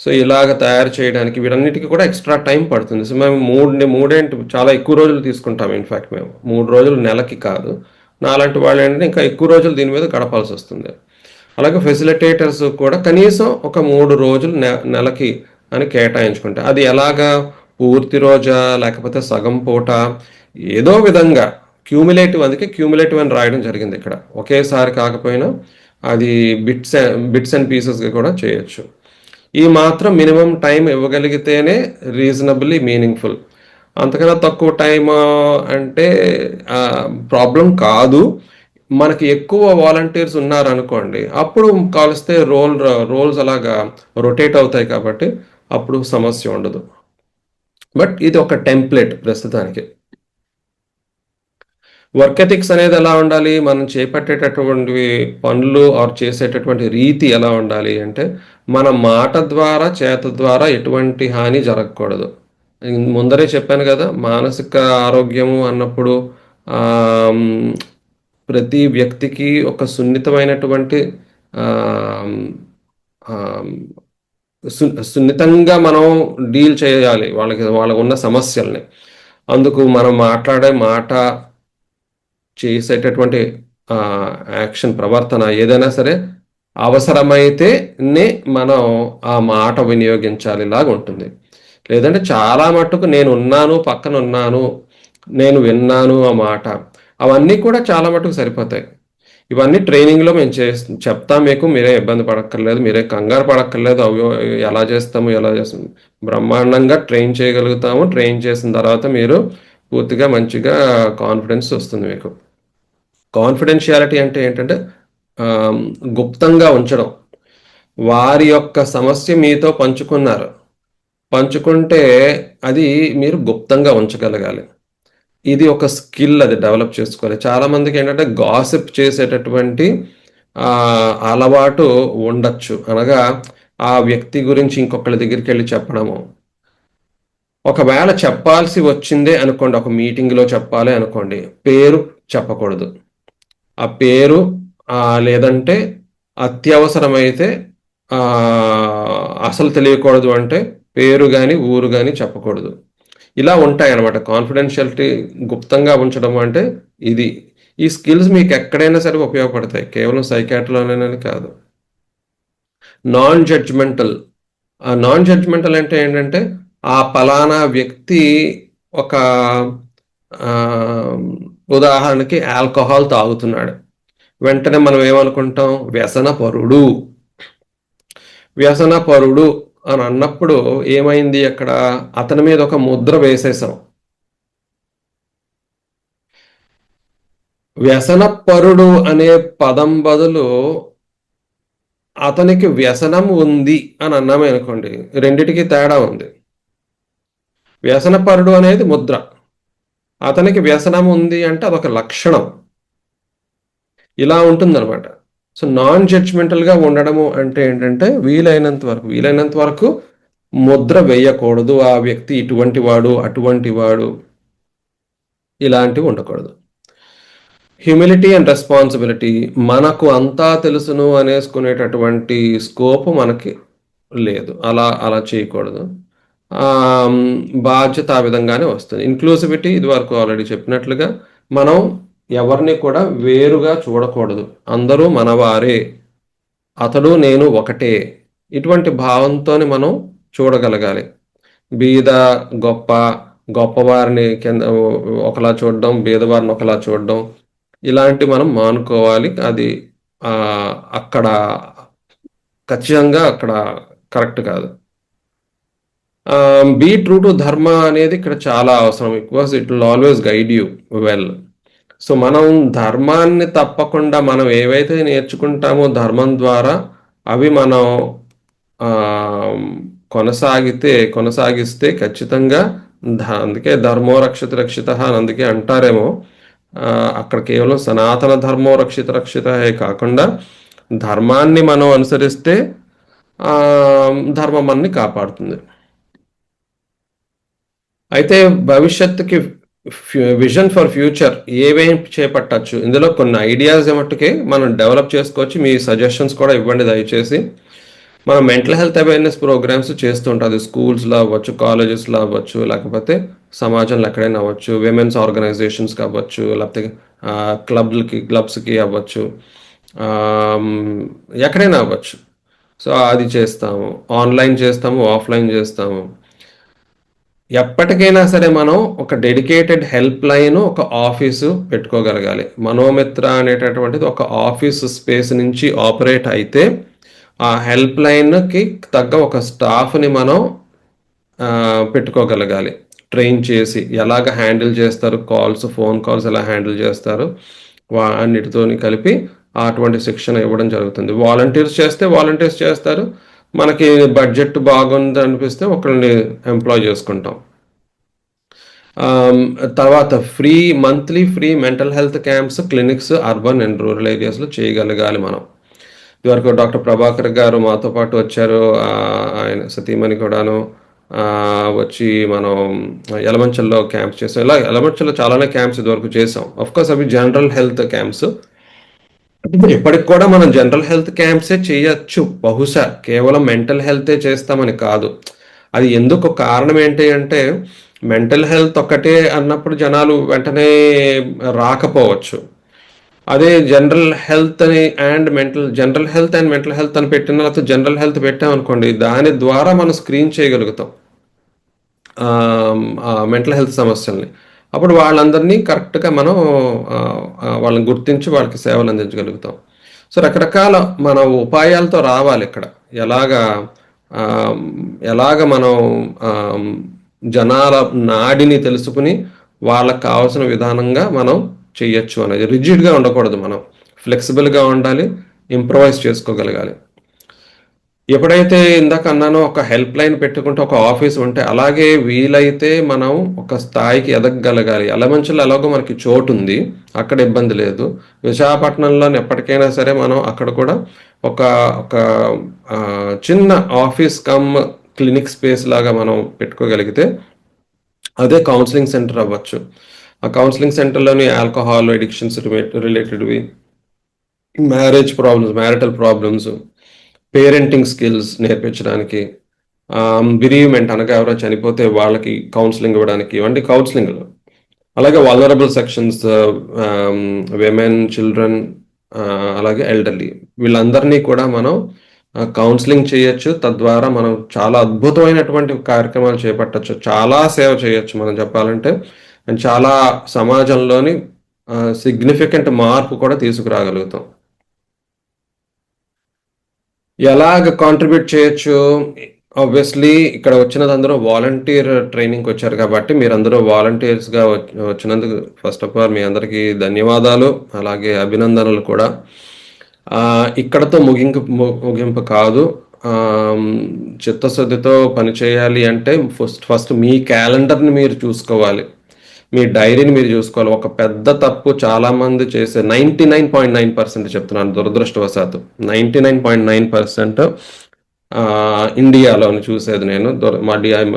S1: సో, ఇలాగ తయారు చేయడానికి వీటన్నిటికి కూడా ఎక్స్‌ట్రా టైం పడుతుంది. సో, మేము మూడేంటి చాలా ఎక్కువ రోజులు తీసుకుంటాం ఇన్‌ఫాక్ట్ మేము. 3 రోజులు నెలకి కాదు. నాలాంటి వాళ్ళేంటంటే ఇంకా ఎక్కువ రోజులు దీని మీద గడపాల్సొస్తుంది. అలాగే ఫెసిలిటేటర్స్ కూడా కనీసం ఒక 3 రోజులు నెలకి అని కేటాయించుకుంటే అది ఎలాగా పూర్తి రోజా లేకపోతే సగం పూట ఏదో విధంగా అందుకే క్యూములేటివ్ అని రాయడం జరిగింది ఇక్కడ. ఒకేసారి కాకపోయినా అది బిట్స్ అండ్ పీసెస్‌గా కూడా చేయొచ్చు. ఈ మాత్రం మినిమమ్ టైం ఇవ్వగలిగితేనే రీజనబుల్లీ మీనింగ్‌ఫుల్. అంతకన్నా తక్కువ టైము అంటే ప్రాబ్లమ్ కాదు. మనకి ఎక్కువ వాలంటీర్స్ ఉన్నారనుకోండి, అప్పుడు కలిస్తే రోల్స్ అలాగా రొటేట్ అవుతాయి కాబట్టి అప్పుడు సమస్య ఉండదు. బట్ ఇది ఒక టెంప్లేట్ ప్రస్తుతానికి. వర్క్ ఎథిక్స్ అనేది ఎలా ఉండాలి? మనం చేపట్టేటటువంటివి పనులు ఆర్ చేసేటటువంటి రీతి ఎలా ఉండాలి అంటే, మన మాట ద్వారా, చేత ద్వారా ఎటువంటి హాని జరగకూడదు. ముందరే చెప్పాను గదా! మానసిక ఆరోగ్యము అన్నప్పుడు ఆహ్, హ్మ్, ప్రతి వ్యక్తికి ఒక సున్నితమైనటువంటి ఆహ్, ఆహ్, సున్నితంగా మనం డీల్ చేయాలి. వాళ్ళకున్న సమస్యల్ని. అందుకు మనం మాట్లాడే మాట చేసేటటువంటి యాక్షన్ ప్రవర్తన ఏదైనా సరే అవసరమైతేనే మనం ఆ మాట వినియోగించాలిలాగుంటుంది. లేదంటే చాలా మట్టుకు నేనున్నాను, పక్కనున్నాను, నేను విన్నాను ఆ మాట. అవన్నీ కూడా చాలా మట్టుకు సరిపోతాయి. ఇవన్నీ ట్రైనింగ్‌లో మేము చెప్తాం మీకు. మీరేం ఇబ్బంది పడక్కర్లేదు. మీరేం కంగారు పడక్కర్లేదు. అయ్యో! ఎలా చేస్తాము, ఎలా చేస్తాము. బ్రహ్మాండంగా ట్రైన్ చేయగలుగుతాము. ట్రైన్ చేసిన తర్వాత మీరు పూర్తిగా మంచిగా కాన్ఫిడెన్స్ వస్తుంది మీకు. కాన్ఫిడెన్షియాలిటీ అంటే ఏంటంటే ఆహ్, గుప్తంగా ఉంచడం. వారి యొక్క సమస్య మీతో పంచుకున్నారు. పంచుకుంటే అది మీరు గుప్తంగా ఉంచగలగాలి. ఇది ఒక స్కిల్ అది డెవలప్ చేసుకోవాలి. చాలామందికేంటంటే గాసిప్ చేసేటటువంటి అలవాటు ఉండొచ్చు. అనగా ఆ వ్యక్తి గురించి ఇంకొకళ్ళ దగ్గరికెళ్లి చెప్పడము. ఒకవేళ చెప్పాల్సి వచ్చిందే అనుకోండి. ఒక మీటింగ్‌లో చెప్పాలి అనుకోండి. పేరు చెప్పకూడదు. ఆ పేరు లేదంటే అత్యవసరమైతే అసలు తెలియకూడదు అంటే పేరు గాని, ఊరు గాని చెప్పకూడదు. ఇలా ఉంటాయన్నమాట. కాన్ఫిడెన్షియాలిటీ గుప్తంగా ఉంచడం అంటే ఇది. ఈ స్కిల్స్ మీకెక్కడైనా సరే ఉపయోగపడతాయి. కేవలం సైకియాట్రీలోనేనని కాదు. Non judgemental. నాన్ జడ్జ్‌మెంటల్ అంటే ఏంటంటే, ఆ పలానా వ్యక్తి ఒక ఆహ్, ఉదాహరణకి ఆల్కహాల్ తాగుతున్నాడు. వెంటనే మనం ఏమనుకుంటాం? వ్యసనపరుడు. వ్యసనపరుడు అని అన్నప్పుడు ఏమైంది అక్కడ? అతని మీద ఒక ముద్ర వేసేసాం. వ్యసనపరుడు అనే పదం బదులు అతనికి వ్యసనం ఉంది అని అన్నామనుకోండి. రెండిటికి తేడా ఉంది. వ్యసనపరుడు అనేది ముద్ర. అతనికి వ్యసనం ఉంది అంటే అదొక లక్షణం. ఇలా ఉంటుందనమాట. సో, నాన్ జడ్జ్‌మెంటల్‌గా ఉండడము అంటే ఏంటంటే వీలైనంత వరకు ముద్ర వేయకూడదు. ఆ వ్యక్తి ఇటువంటి వాడు, అటువంటి వాడు ఇలాంటివి ఉండకూడదు. హ్యూమిలిటీ అండ్ రెస్పాన్సిబిలిటీ మనకు అంతా తెలుసును అనేసుకునేటటువంటి స్కోప్ మనకి లేదు. అలా చేయకూడదు. ఆహ్, హ్మ్, బాధ్యత ఆ విధంగానే వస్తుంది. ఇంక్లూసివిటీ ఇదివరకు ఆల్రెడీ చెప్పినట్లుగా మనం ఎవరిని కూడా వేరుగా చూడకూడదు. అందరూ మనవారే. అతడు, నేను ఒకటే. ఇటువంటి భావంతోని మనం చూడగలగాలి. బీద, గొప్ప, గొప్పవారిని కింద ఒకలా చూడడం, బీదవారిని ఒకలా చూడడం, ఇలాంటి మనం మానుకోవాలి. అది అక్కడ ఖచ్చితంగా అక్కడ కరెక్ట్ కాదు. బీ ట్రూ టు ధర్మ అనేది ఇక్కడ చాలా అవసరం. Because it will always guide you well. So మనం ధర్మాన్ని తప్పకుండా మనం ఏవైతే నేర్చుకుంటామో ధర్మం ద్వారా అవి మనం ఆ, కొనసాగిస్తే ఖచ్చితంగా అందుకే ధర్మో రక్షిత రక్షిత అని అందుకే అంటారేమో. ఆ, అక్కడ కేవలం సనాతన ధర్మో రక్షిత రక్షిత కాకుండా ధర్మాన్ని మనం అనుసరిస్తే ఆ, ధర్మం అన్ని కాపాడుతుంది. అయితే భవిష్యత్తుకి విజన్ ఫర్ ఫ్యూచర్ ఏమేం చేపట్టచ్చు, ఇందులో కొన్ని ఐడియాస్ మట్టుకే మనం డెవలప్ చేసుకోవచ్చు. మీ సజెషన్స్ కూడా ఇవ్వండి దయచేసి. మనం మెంటల్ హెల్త్ అవేర్నెస్ ప్రోగ్రామ్స్ చేస్తుంటుంది. స్కూల్స్లో అవ్వచ్చు, కాలేజెస్లో అవ్వచ్చు, లేకపోతే సమాజంలో ఎక్కడైనా అవ్వచ్చు, విమెన్స్ ఆర్గనైజేషన్స్కి అవ్వచ్చు, లేకపోతే క్లబ్స్కి అవ్వచ్చు, ఎక్కడైనా అవ్వచ్చు. సో అది చేస్తాము, ఆన్లైన్ చేస్తాము, ఆఫ్లైన్ చేస్తాము. ఎప్పటికైనా సరే మనం ఒక డెడికేటెడ్ హెల్ప్ లైన్, ఒక ఆఫీసు పెట్టుకోగలగాలి. మనోమిత్ర అనేటటువంటిది ఒక ఆఫీస్ స్పేస్ నుంచి ఆపరేట్ అయితే ఆ హెల్ప్ లైన్కి తగ్గ ఒక స్టాఫ్ని మనం పెట్టుకోగలగాలి. ట్రైన్ చేసి ఎలాగ హ్యాండిల్ చేస్తారు, ఫోన్ కాల్స్ ఎలా హ్యాండిల్ చేస్తారు, అన్నిటితోని కలిపి అటువంటి శిక్షణ ఇవ్వడం జరుగుతుంది. వాలంటీర్స్ చేస్తారు. మనకి బడ్జెట్ బాగుంది అనిపిస్తే ఒకరిని ఎంప్లాయ్ చేసుకుంటాం. తర్వాత monthly free mental health camps, clinics urban and rural ఏరియాస్లో చేయగలగాలి మనం. ఇదివరకు డాక్టర్ ప్రభాకర్ గారు మాతో పాటు వచ్చారు, ఆయన సతీమణి కూడాను వచ్చి మనం యలమంచల్లో క్యాంప్స్ చేసాం. ఇలా యలమంచల్లో చాలానే క్యాంప్స్ ఇదివరకు చేసాం. కోర్స్ అవి జనరల్ హెల్త్ క్యాంప్స్. ఇప్పటికి కూడా మనం జనరల్ హెల్త్ క్యాంప్సే చేయొచ్చు బహుశా, కేవలం మెంటల్ హెల్తే చేస్తామని కాదు. అది ఎందుకు కారణం ఏంటి అంటే మెంటల్ హెల్త్ ఒక్కటే అన్నప్పుడు జనాలు వెంటనే రాకపోవచ్చు. అదే general health and mental health అని పెట్టిన తర్వాత జనరల్ హెల్త్ పెట్టామనుకోండి, దాని ద్వారా మనం స్క్రీన్ చేయగలుగుతాం మెంటల్ హెల్త్ సమస్యల్ని. అప్పుడు వాళ్ళందరినీ కరెక్ట్గా మనం వాళ్ళని గుర్తించి వాళ్ళకి సేవలు అందించగలుగుతాం. సో రకరకాల మన ఉపాయాలతో రావాలి ఇక్కడ. ఎలాగ మనం జనాల నాడిని తెలుసుకుని వాళ్ళకి కావాల్సిన విధానంగా మనం చెయ్యొచ్చు అనేది. రిజిడ్గా ఉండకూడదు, మనం ఫ్లెక్సిబుల్గా ఉండాలి, ఇంప్రవైజ్ చేసుకోగలగాలి. ఎప్పుడైతే ఇందాక అన్నానో ఒక హెల్ప్ లైన్ పెట్టుకుంటే ఒక ఆఫీస్ ఉంటే, అలాగే వీలైతే మనం ఒక స్థాయికి ఎదగగలగాలి. అలమంచులు ఎలాగో మనకి చోటు ఉంది, అక్కడ ఇబ్బంది లేదు. విశాఖపట్నంలో ఎప్పటికైనా సరే మనం అక్కడ కూడా ఒక ఒక చిన్న ఆఫీస్ క్లినిక్ స్పేస్ లాగా మనం పెట్టుకోగలిగితే అదే కౌన్సిలింగ్ సెంటర్ అవ్వచ్చు. ఆ కౌన్సిలింగ్ సెంటర్లోని ఆల్కహాల్ అడిక్షన్స్ రిలేటెడ్వి, మ్యారిటల్ ప్రాబ్లమ్స్, పేరెంటింగ్ స్కిల్స్ నేర్పించడానికి, బిరీవ్మెంట్ అనగా ఎవరో చనిపోతే వాళ్ళకి కౌన్సిలింగ్ ఇవ్వడానికి, ఇవన్నీ కౌన్సిలింగ్లు. అలాగే వల్నరబుల్ సెక్షన్స్, విమెన్, చిల్డ్రన్, అలాగే ఎల్డర్లీ, వీళ్ళందరినీ కూడా మనం కౌన్సిలింగ్ చేయొచ్చు. తద్వారా మనం చాలా అద్భుతమైనటువంటి కార్యక్రమాలు చేపట్టచ్చు, చాలా సేవ చేయొచ్చు మనం చెప్పాలంటే. అండ్ చాలా సమాజంలోని సిగ్నిఫికెంట్ మార్పు కూడా తీసుకురాగలుగుతాం. ఎలాగ కాంట్రిబ్యూట్ చేయొచ్చు? ఆబ్వియస్లీ ఇక్కడ వచ్చినది అందరూ వాలంటీర్ ట్రైనింగ్కి వచ్చారు కాబట్టి మీరందరూ వాలంటీర్స్గా వచ్చినందుకు ఫస్ట్ ఆఫ్ ఆల్ మీ అందరికీ ధన్యవాదాలు, అలాగే అభినందనలు కూడా. ఇక్కడతో ముగింపు కాదు. చిత్తశుద్ధితో పనిచేయాలి అంటే ఫస్ట్ మీ క్యాలెండర్ని మీరు చూసుకోవాలి, మీ డైరీని మీరు చూసుకోవాలి. ఒక పెద్ద తప్పు చాలామంది చేసే 99.9% చెప్తున్నాను, దురదృష్టవశాత్తు 99.9% ఇండియాలోని చూసేది నేను.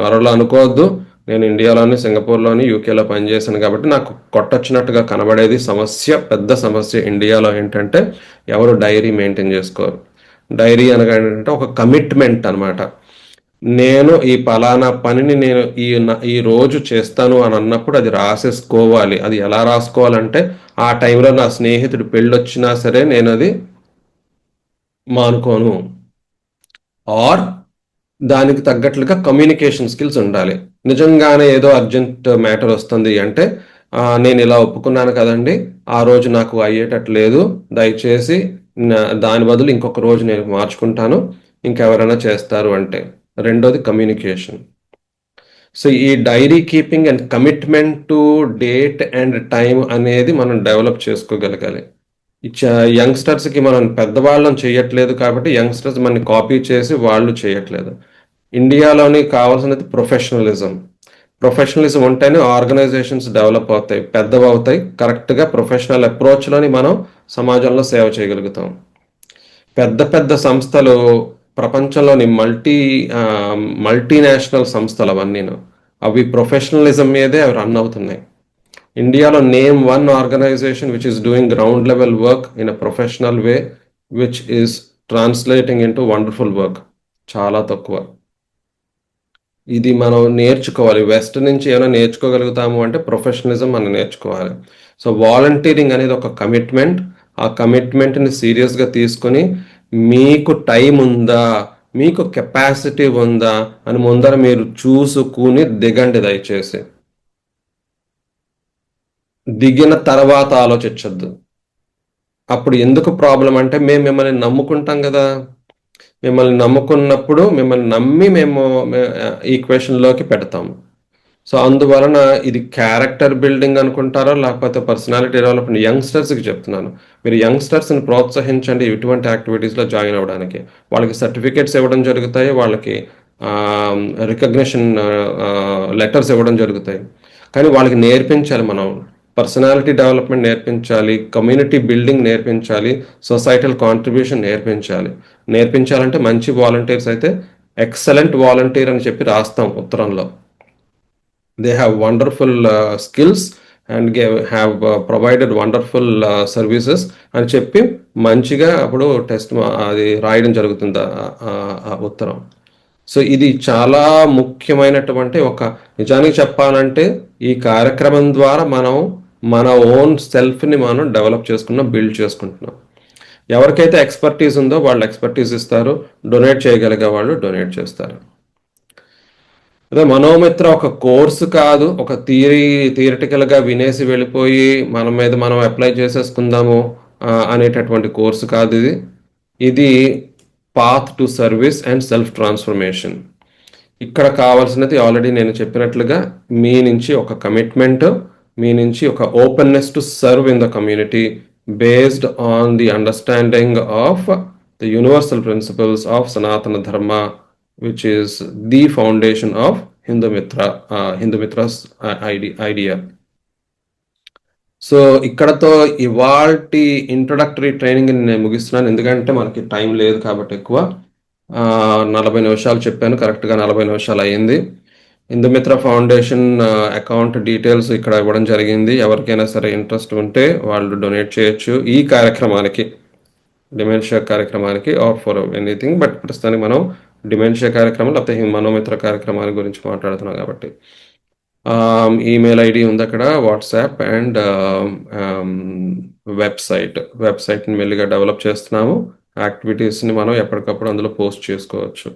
S1: మరోలా అనుకోవద్దు, నేను ఇండియాలోని, సింగపూర్లోని, యూకేలో పనిచేశాను కాబట్టి నాకు కొట్టొచ్చినట్టుగా కనబడేది పెద్ద సమస్య ఇండియాలో ఏంటంటే ఎవరు డైరీ మెయింటైన్ చేసుకోరు. డైరీ అనగా ఏంటంటే ఒక కమిట్మెంట్ అనమాట. నేను ఈ పలానా పనిని నేను ఈ రోజు చేస్తాను అని అన్నప్పుడు అది రాసేసుకోవాలి. అది ఎలా రాసుకోవాలంటే ఆ టైంలో నా స్నేహితుడు పెళ్ళొచ్చినా సరే నేను అది మానుకోను. ఆర్ దానికి తగ్గట్లుగా కమ్యూనికేషన్ స్కిల్స్ ఉండాలి. నిజంగానే ఏదో అర్జెంట్ మ్యాటర్ వస్తుంది అంటే, నేను ఇలా ఒప్పుకున్నాను కదండి, ఆ రోజు నాకు అయ్యేటట్టు లేదు, దయచేసి దాని బదులు ఇంకొక రోజు నేను మార్చుకుంటాను, ఇంకెవరైనా చేస్తారు అంటే. రెండోది కమ్యూనికేషన్. సో ఈ diary keeping and commitment to date and time అనేది మనం డెవలప్ చేసుకోగలగాలి. యంగ్స్టర్స్కి మనం పెద్దవాళ్ళం చేయట్లేదు కాబట్టి యంగ్స్టర్స్ మనని కాపీ చేసి వాళ్ళు చేయట్లేదు. ఇండియాలోని కావాల్సినది ప్రొఫెషనలిజం ఉంటేనే ఆర్గనైజేషన్స్ డెవలప్ అవుతాయి, పెద్దవవుతాయి, కరెక్ట్గా ప్రొఫెషనల్ అప్రోచ్లోని మనం సమాజంలో సేవ చేయగలుగుతాం. పెద్ద పెద్ద సంస్థలు ప్రపంచంలోని మల్టీనేషనల్ సంస్థలు అవన్నీను, అవి ప్రొఫెషనలిజం మీదే అవి రన్ అవుతున్నాయి. ఇండియాలో name one organisation which is doing ground level work in a professional way which is translating in to wonderful work. చాలా తక్కువ. ఇది మనం నేర్చుకోవాలి. వెస్ట్ నుంచి ఏమైనా నేర్చుకోగలుగుతాము అంటే ప్రొఫెషనలిజం మనం నేర్చుకోవాలి. సో వాలంటీరింగ్ అనేది ఒక కమిట్మెంట్. ఆ కమిట్మెంట్ని సీరియస్గా తీసుకొని మీకు టైం ఉందా, మీకు కెపాసిటీ ఉందా అని ముందర మీరు చూసుకుని దిగండి దయచేసి. దిగిన తర్వాత ఆలోచించద్దు. అప్పుడు ఎందుకు ప్రాబ్లం అంటే మేము మిమ్మల్ని నమ్ముకుంటాం కదా, మిమ్మల్ని నమ్ముకున్నప్పుడు మిమ్మల్ని నమ్మి మేము ఈక్వేషన్లోకి పెడతాము. సో అందువలన ఇది క్యారెక్టర్ బిల్డింగ్ అనుకుంటారో లేకపోతే పర్సనాలిటీ డెవలప్మెంట్, యంగ్స్టర్స్కి చెప్తున్నాను, మీరు యంగ్స్టర్స్ని ప్రోత్సహించండి ఇటువంటి యాక్టివిటీస్లో జాయిన్ అవ్వడానికి. వాళ్ళకి సర్టిఫికేట్స్ ఇవ్వడం జరుగుతాయి, వాళ్ళకి రికగ్నిషన్ లెటర్స్ ఇవ్వడం జరుగుతాయి. కానీ వాళ్ళకి నేర్పించాలి, మనం పర్సనాలిటీ డెవలప్మెంట్ నేర్పించాలి, కమ్యూనిటీ బిల్డింగ్ నేర్పించాలి, సొసైటల్ కాంట్రిబ్యూషన్ నేర్పించాలంటే మంచి వాలంటీర్స్ అయితే ఎక్సలెంట్ వాలంటీర్ అని చెప్పి రాస్తాం ఉత్తరంలో. They have wonderful skills and have provided wonderful services అని చెప్పి మంచిగా అప్పుడు టెస్ట్ అది రాయడం జరుగుతుంది ఉత్తరం. సో ఇది చాలా ముఖ్యమైనటువంటి నిజానికి చెప్పాలంటే ఈ కార్యక్రమం ద్వారా మనం మన ఓన్ సెల్ఫ్ని మనం డెవలప్ బిల్డ్ చేసుకుంటున్నాం. ఎవరికైతే ఎక్స్పర్టీస్ ఉందో వాళ్ళు ఎక్స్పర్టీస్ ఇస్తారు, డొనేట్ చేయగలిగే వాళ్ళు డొనేట్ చేస్తారు. అదే మనోమిత్ర ఒక కోర్సు కాదు, ఒక థియరిటికల్గా వినేసి వెళ్ళిపోయి మన మీద మనం అప్లై చేసేసుకుందాము అనేటటువంటి కోర్సు కాదు ఇది. ఇది path to service and self transformation. ఇక్కడ కావాల్సినది ఆల్రెడీ నేను చెప్పినట్లుగా మీ నుంచి ఒక కమిట్మెంట్, మీ నుంచి ఒక openness to serve in the community based on the understanding of the universal principles of Sanatana Dharma which is the foundation of Hindu Mitra's idea. So ఇక్కడతో ఇవాల్టి ఇంట్రొడక్టరీ ట్రైనింగ్ నేను ముగిస్తున్నాను, ఎందుకంటే మనకి టైం లేదు కాబట్టి ఎక్కువ. 40 నిమిషాలు చెప్పాను, కరెక్ట్గా 40 నిమిషాలు అయ్యింది. హిందూ మిత్ర ఫౌండేషన్ అకౌంట్ డీటెయిల్స్ ఇక్కడ ఇవ్వడం జరిగింది. ఎవరికైనా సరే ఇంట్రెస్ట్ ఉంటే వాళ్ళు డొనేట్ చేయొచ్చు ఈ కార్యక్రమానికి, డిమెన్షియా కార్యక్రమానికి, ఆర్ ఫర్ ఎనీథింగ్. బట్ ప్రస్తుతానికి మనం డిమెన్షియా కార్యక్రమం లేకపోతే మనోమిత్ర కార్యక్రమాల గురించి మాట్లాడుతున్నాం కాబట్టి ఈమెయిల్ ఐడి ఉంది అక్కడ, వాట్సాప్ అండ్ వెబ్సైట్ని మెల్లిగా డెవలప్ చేస్తున్నాము. యాక్టివిటీస్ని మనం ఎప్పటికప్పుడు అందులో పోస్ట్ చేసుకోవచ్చు.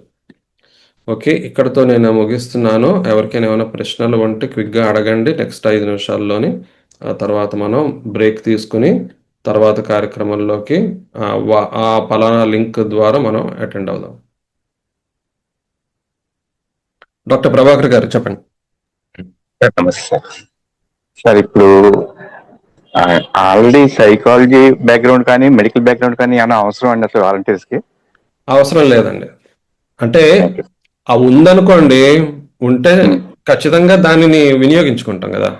S1: ఓకే, ఇక్కడతో నేను ముగిస్తున్నాను. ఎవరికైనా ఏమైనా ప్రశ్నలు ఉంటే క్విక్గా అడగండి నెక్స్ట్ 5 నిమిషాల్లోని. ఆ తర్వాత మనం బ్రేక్ తీసుకుని తర్వాత కార్యక్రమంలోకి ఆ పలానా లింక్ ద్వారా మనం అటెండ్ అవుదాం. డాక్టర్ ప్రభాకర్ గారు చెప్పండి.
S2: నమస్తే సార్. సార్ ఇప్పుడు ఆల్రెడీ సైకాలజీ బ్యాక్గ్రౌండ్ కానీ మెడికల్ బ్యాక్గ్రౌండ్ కానీ ఏమైనా అవసరం అండి అసలు వాలంటీర్స్ కి?
S1: అవసరం లేదండి. అంటే ఉందనుకోండి, ఉంటే ఖచ్చితంగా దానిని వినియోగించుకుంటాం కదా.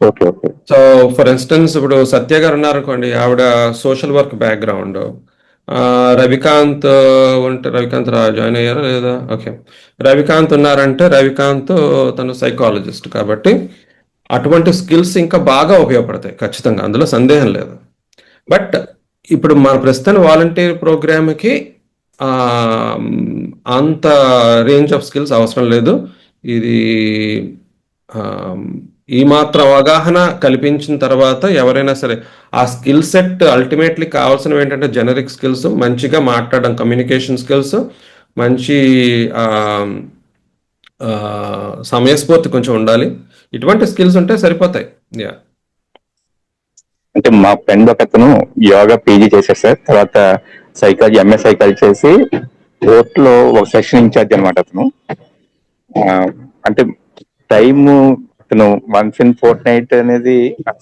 S2: Okay okay.
S1: So for instance ఇప్పుడు సత్య గారు ఉన్నారనుకోండి, ఆవిడ సోషల్ వర్క్ బ్యాక్గ్రౌండ్. రవికాంత్ ఉంటే, రవికాంత్ జాయిన్ అయ్యారా లేదా? ఓకే, రవికాంత్ ఉన్నారంటే రవికాంత్ తను సైకాలజిస్ట్ కాబట్టి అటువంటి స్కిల్స్ ఇంకా బాగా ఉపయోగపడతాయి ఖచ్చితంగా, అందులో సందేహం లేదు. బట్ ఇప్పుడు మన ప్రస్తుతం వాలంటీర్ ప్రోగ్రామ్కి అంత రేంజ్ ఆఫ్ స్కిల్స్ అవసరం లేదు. ఇది ఈ మాత్రం అవగాహన కల్పించిన తర్వాత ఎవరైనా సరే ఆ స్కిల్ సెట్ అల్టిమేట్లీ కావాల్సినవి ఏంటంటే జనరిక్ స్కిల్స్, మంచిగా మాట్లాడడం, కమ్యూనికేషన్ స్కిల్స్, మంచి సమయస్ఫూర్తి కొంచెం ఉండాలి. ఇటువంటి స్కిల్స్ ఉంటే సరిపోతాయి. యా
S2: అంటే మా ఫ్రెండ్ ఒక అతను యోగా పీజీ చేశారు సార్. తర్వాత సైకాలజీ, ఎంఎస్ సైకాలజీ చేసి కోర్టులో ఒక సెక్షన్ ఇన్ఛార్జ్ అనమాట అతను. అంటే టైమ్ అతను వన్స్ ఇన్ ఫోర్ట్ నైట్ అనేది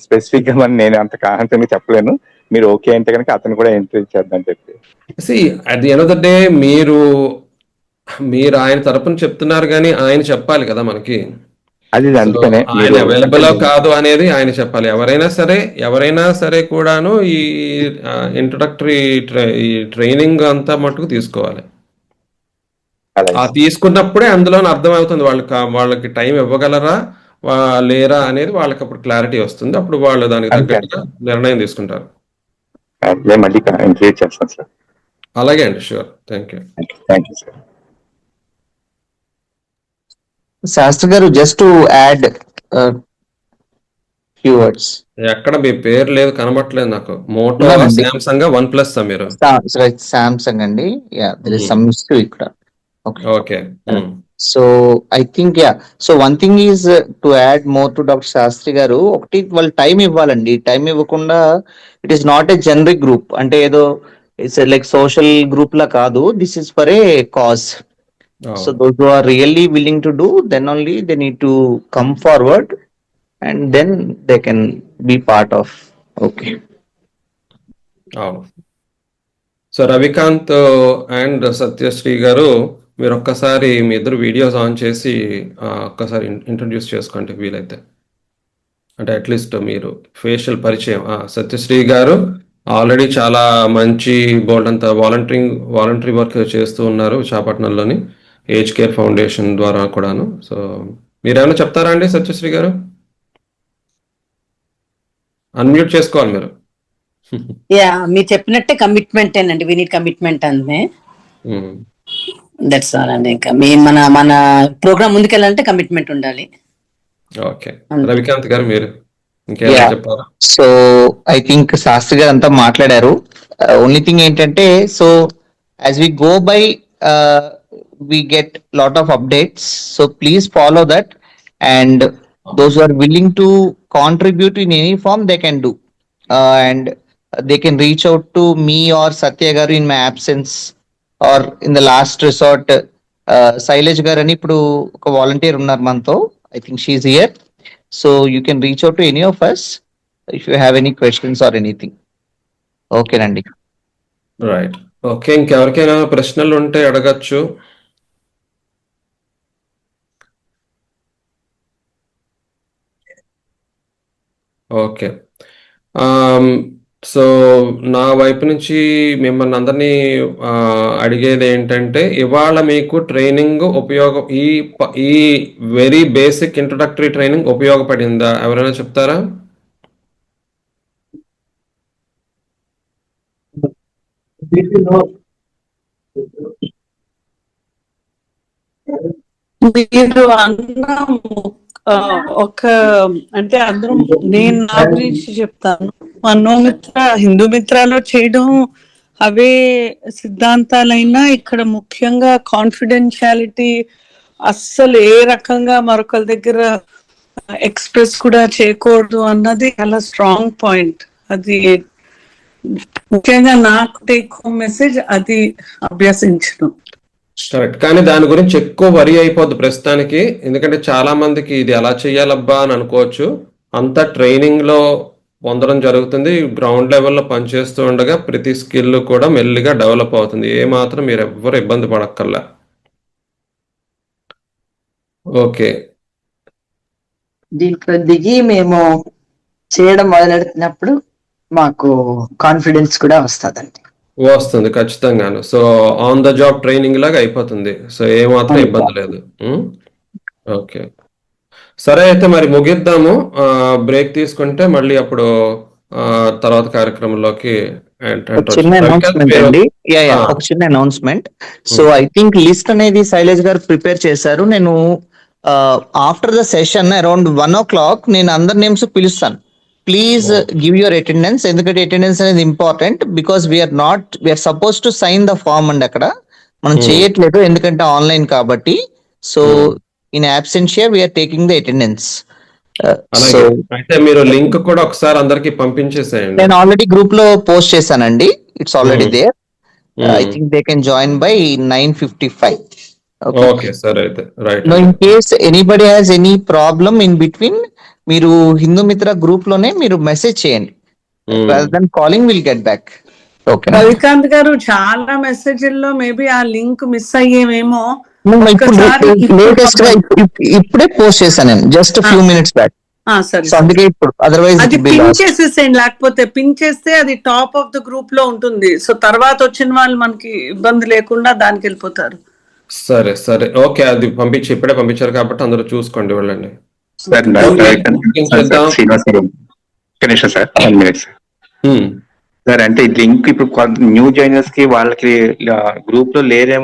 S2: స్పెసిఫిక్ గా మరి నేను అంత కాన్ఫిడెంట్ చెప్పలేను. మీరు ఓకే అంటే కనుక అతను కూడా ఎంకరేజ్ చేద్దాం చెప్పి.
S1: At the end of the day మీరు ఆయన తరపున చెప్తున్నారు కానీ ఆయన చెప్పాలి కదా మనకి.
S2: అది
S1: సో
S2: అందుకనే
S1: ఆయన అవైలబుల్ కాదు అనేది ఆయన చెప్పాలి. ఎవరైనా సరే కూడాను ఈ ఇంట్రొడక్టరీ ఈ ట్రైనింగ్ అంతా మటుకు తీసుకోవాలి. ఆ తీసుకున్నప్పుడే అందులో అర్థమవుతుంది వాళ్ళకి టైం ఇవ్వగలరా లేరా అనేది వాళ్ళకి అప్పుడు క్లారిటీ వస్తుంది. అప్పుడు వాళ్ళు దానికి తగ్గట్టుగా నిర్ణయం తీసుకుంటారు.
S2: మళ్ళీ ఎంకరేజ్ చేస్తాను సార్.
S1: అలాగే అండి, sure. Thank you.
S2: Thank you sir.
S3: Shastri గారు, just to add few words.
S1: ఎక్కడ మీ పేరు లేదు, కనబట్టలేదు నాకు. మోటో, సామ్సంగ్, వన్ ప్లస్ మీరు?
S3: సామ్సంగ్ అండి. Yeah, there is some issue ఇక్కడ.
S1: Okay.
S3: So I think so one thing is to add more to doctor Shastri గారు. ఒకటి, వాళ్ళు టైం ఇవ్వాలండి. టైం ఇవ్వకుండా it is not a generic group, అంటే ఏదో ఇట్స్ లైక్ సోషల్ గ్రూప్ లా కాదు. This is for a cause. So those who are really willing to do, then only they need to come forward and then they can be part of. Okay.
S1: So Ravikanth and Satyasri గారు, మీరు ఒక్కసారి మీ ఇద్దరు videos on చేసి ఒక్కసారి introduce చేసుకోండి వీలైతే. అంటే at least మీరు ఫేషియల్ పరిచయం. సత్యశ్రీ గారు ఆల్రెడీ చాలా మంచి బోల్డ్ అంతా వాలంటరీ వర్క్ చేస్తూ ఉన్నారు విశాఖపట్నంలోని ఏజ్ కేర్ ఫౌండేషన్ ద్వారా కూడాను. సో మీరేమైనా చెప్తారా అండి సత్యశ్రీ గారు? అన్మ్యూట్ చేసుకోవాలి మీరు.
S4: మీరు చెప్పినట్టే కమిట్మెంటేనండి. వీ నీడ్ కమిట్మెంట్ అంతే. దట్స్ ఆల్ అండి. ఇంకా మన ప్రోగ్రామ్ ముందుకెళ్ళాలంటే కమిట్మెంట్ ఉండాలి.
S1: ఓకే, రవికాంత్ గారు మీరు ఇంకేమైనా చెప్పారా?
S3: సో ఐ థింక్ శాస్త్రి గారు అంతా మాట్లాడారు. ఓన్లీ థింగ్ ఏంటంటే, so as we go by we get lot of updates, so please follow that, and those who are willing to contribute in any form they can do, and they can reach out to me or Satya garu in my absence, or in the last resort Sailesh garu ani ippudu oka volunteer unnar manto. I think she is here, so you can reach out to any of us if you have any questions or anything. Okay nandi.
S1: Right. Okay, ఇంకెవరికైనా ప్రశ్నలు ఉంటే అడగచ్చు. Okay. So నా వైపు నుంచి మిమ్మల్ని అందరినీ అడిగేది ఏంటంటే, ఇవాళ మీకు ట్రైనింగ్ ఈ వెరీ బేసిక్ ఇంట్రొడక్టరీ ట్రైనింగ్ ఉపయోగపడిందా? ఎవరైనా చెప్తారా?
S5: మీరు అన్న ఒక అంటే అందరం, నేను నా గురించి చెప్తాను. మనోమిత్ర, హిందూ మిత్రాలో చేయడం అవే సిద్ధాంతాలైనా ఇక్కడ ముఖ్యంగా కాన్ఫిడెన్షియాలిటీ అస్సలు ఏ రకంగా మరొకరి దగ్గర ఎక్స్ప్రెస్ కూడా చేయకూడదు అన్నది చాలా స్ట్రాంగ్ పాయింట్. అది ముఖ్యంగా నాకు టేక్ హోమ్ మెసేజ్, అది అభ్యసించడం.
S1: కరెక్ట్. కానీ దాని గురించి ఎక్కువ వరి అయిపోద్ది ప్రస్తుతానికి. ఎందుకంటే చాలా మందికి ఇది ఎలా చెయ్యాలబ్బా అని అనుకోవచ్చు. అంతా ట్రైనింగ్ లో పొందడం జరుగుతుంది. గ్రౌండ్ లెవెల్లో పనిచేస్తూ ఉండగా ప్రతి స్కిల్ కూడా మెల్లిగా డెవలప్ అవుతుంది. ఏ మాత్రం మీరు ఎవ్వరు ఇబ్బంది పడక్కర్లా. ఓకే,
S6: దీంట్లో దిగి మేము చేయడం మొదలెడుతున్నప్పుడు మాకు కాన్ఫిడెన్స్ కూడా
S1: వస్తుంది ఖచ్చితంగాను. So on the job training లాగా అయిపోతుంది. సో ఏమాత్రం ఇబ్బంది లేదు. ఓకే, సరే అయితే మరి ముగిద్దాము. బ్రేక్ తీసుకుంటే మళ్ళీ అప్పుడు తర్వాత కార్యక్రమంలోకి
S3: చిన్న అనౌన్స్మెంట్ అండి. ఒక చిన్న announcement. So I think list అనేది శైలేష్ గారు ప్రిపేర్ చేశారు. నేను after the session around 1 o'clock నేను అందరి నేమ్స్ పిలుస్తాను. Please give your attendance. ఎందుకంటే అటెండెన్స్ అనేది important. Because we are suppose to sign the form అండి అక్కడ. మనం
S1: Hmm.
S3: చేయట్లేదు ఎందుకంటే ఆన్లైన్ కాబట్టి. So in absentia we are taking the attendance. So
S1: అలాగే అయితే మీరు లింక్ కూడా ఒకసారి అందరికి పంపించేసేయండి.
S3: నేను ఆల్రెడీ గ్రూప్ లో పోస్ట్ చేశానండి. It's already there. I
S1: Hmm.
S3: Think they can join by 9:55.
S1: Okay సరే అయితే right.
S3: No, in case anybody has any problem in between, మీరు హిందూ మిత్ర గ్రూప్ లోనే మీరు మెసేజ్ చేయండి. Rather than calling, we'll get back. Okay.
S5: Ravikanth గారు చాలా మెసేజ్ల్లో మేబీ ఆ లింక్ మిస్ అయ్యేమేమో.
S3: లేటెస్ట్ గా ఇప్పుడే పోస్ట్ చేశాను నేను, జస్ట్ ఫ్యూ మినిట్స్ బ్యాక్.
S5: సరే
S3: సో అందుకే ఇప్పుడు అదర్వైజ్
S5: అది పిన్ చేసేసేయండి, లేకపోతే పిన్ చేస్తే అది టాప్ ఆఫ్ ద గ్రూప్ లో ఉంటుంది. సో తర్వాత వచ్చిన వాళ్ళు మనకి ఇబ్బంది లేకుండా దానికి వెళ్ళిపోతారు.
S1: సరే సరే ఓకే, అది పంపించి ఇప్పుడే పంపించారు కాబట్టి అందరూ చూసుకోండి వెళ్ళండి.
S2: శ్రీనివాస్ గారు కనీసం సార్ 10 minutes సార్. అంటే లింక్ ఇప్పుడు న్యూ జాయినర్స్ కి వాళ్ళకి గ్రూప్ లో లేని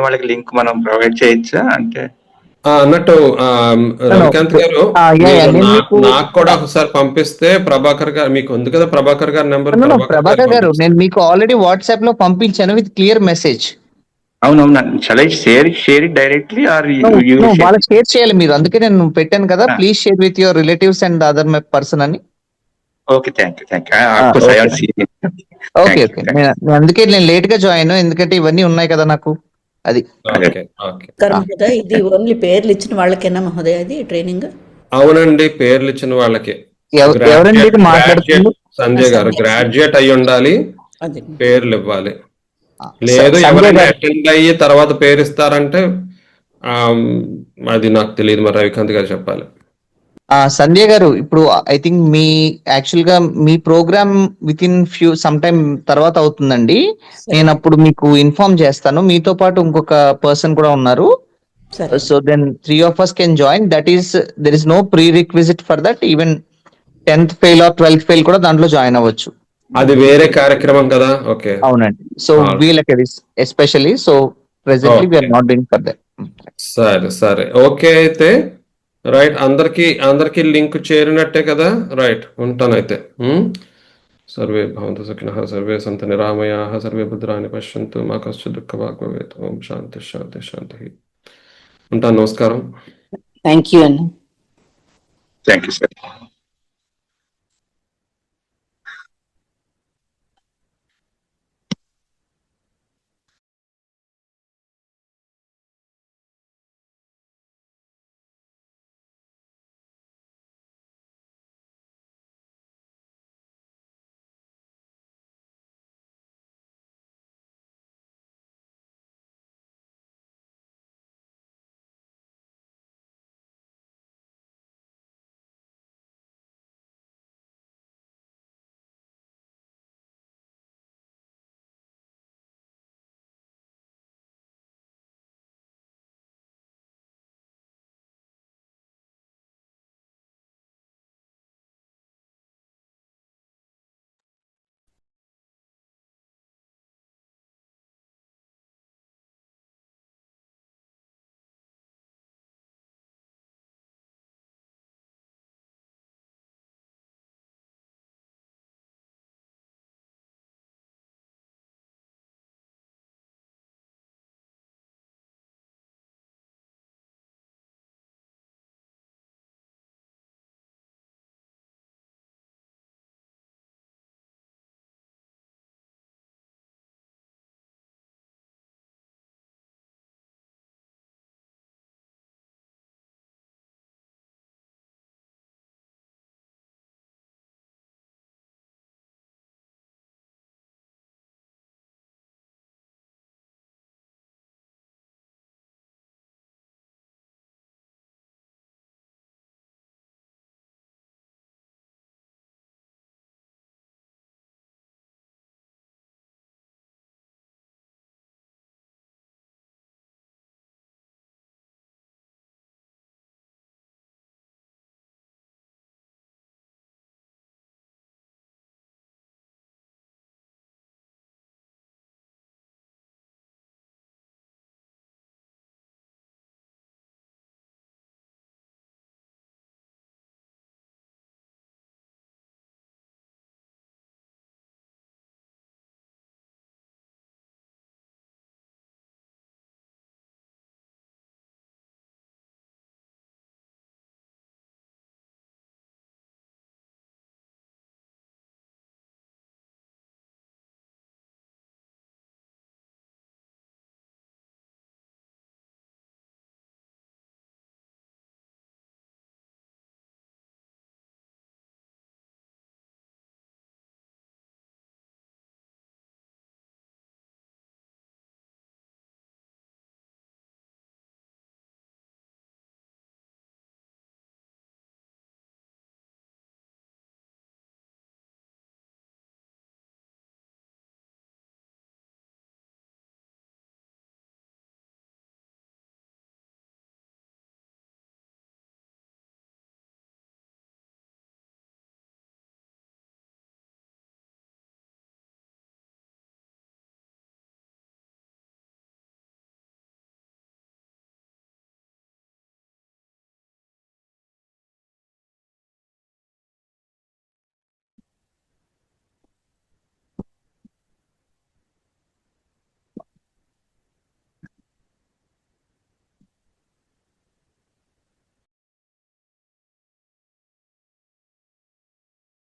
S2: వాళ్ళకి లింక్ మనం ప్రొవైడ్ చేయొచ్చా? అంటే
S1: అన్నట్టు రవికాంత్ గారు నాకు కూడా ఒకసారి పంపిస్తే ప్రభాకర్ గారు, మీకు ఉంది కదా ప్రభాకర్ గారి నెంబర్.
S3: ప్రభాకర్ గారు నేను మీకు ఆల్రెడీ వాట్సాప్ లో పంపించాను విత్ క్లియర్ మెసేజ్.
S2: అవునవును, షేర్ డైరెక్ట్లీ ఆర్
S3: వాళ్ళకి షేర్ చేయాలి మీరు, అందుకే నేను పెట్టాను కదా, please share with your relatives and other person అని.
S2: Okay thank you.
S3: Okay okay, అందుకే నేను లేట్ గా జాయిన్, ఎందుకంటే ఇవన్నీ ఉన్నాయి కదా నాకు. అది
S7: ఇది ఓన్లీ పేర్లు ఇచ్చిన వాళ్ళకేనా మహోదయ ఇది ట్రైనింగ్?
S1: అవునండి, పేర్లు ఇచ్చిన వాళ్ళకి.
S3: ఎవరండి మాట్లాడుతున్నారు?
S1: సంజయ్ గారు గ్రాడ్యుయేట్ అయి ఉండాలి, పేర్లు ఇవ్వాలి. లేదు ఎవరైనా అటెండ్ అయ్యి తర్వాత పేరు ఇస్తారంటే అది నాకు తెలియదు, మరి రవికాంత్ గారు చెప్పాలి.
S3: సంధ్య గారు ఇప్పుడు ఐ థింక్ మీ యాక్చువల్ గా మీ program within some time తర్వాత అవుతుందండి. నేను అప్పుడు మీకు ఇన్ఫార్మ్ చేస్తాను. మీతో పాటు ఇంకొక పర్సన్ కూడా ఉన్నారు. So then 3 of us can join. That is there is no prerequisite for that. Even 10th fail or 12th fail కూడా దాంట్లో జాయిన్ అవ్వచ్చు.
S1: అది వేరే కార్యక్రమం కదా. ఓకే
S3: అవునండి. సో వీళ్ళకి especially, so presently we are not doing for that.
S1: సరే సరే ఓకే అయితే రైట్. అందరికి లింక్ చేరినట్టే కదా. రైట్, ఉంటానైతే. సర్వే భవంతు సుఖినః, సర్వే సంతు నిరామయాః, సర్వే భద్రాణి పశ్యంతు, మా కశ్చిద్ దుఃఖభాగ్ భవేత్. ఓం శాంతి శాంతి శాంతి. ఉంటాను, నమస్కారం.
S4: థ్యాంక్ యూ అన్న.
S2: Thank you sir.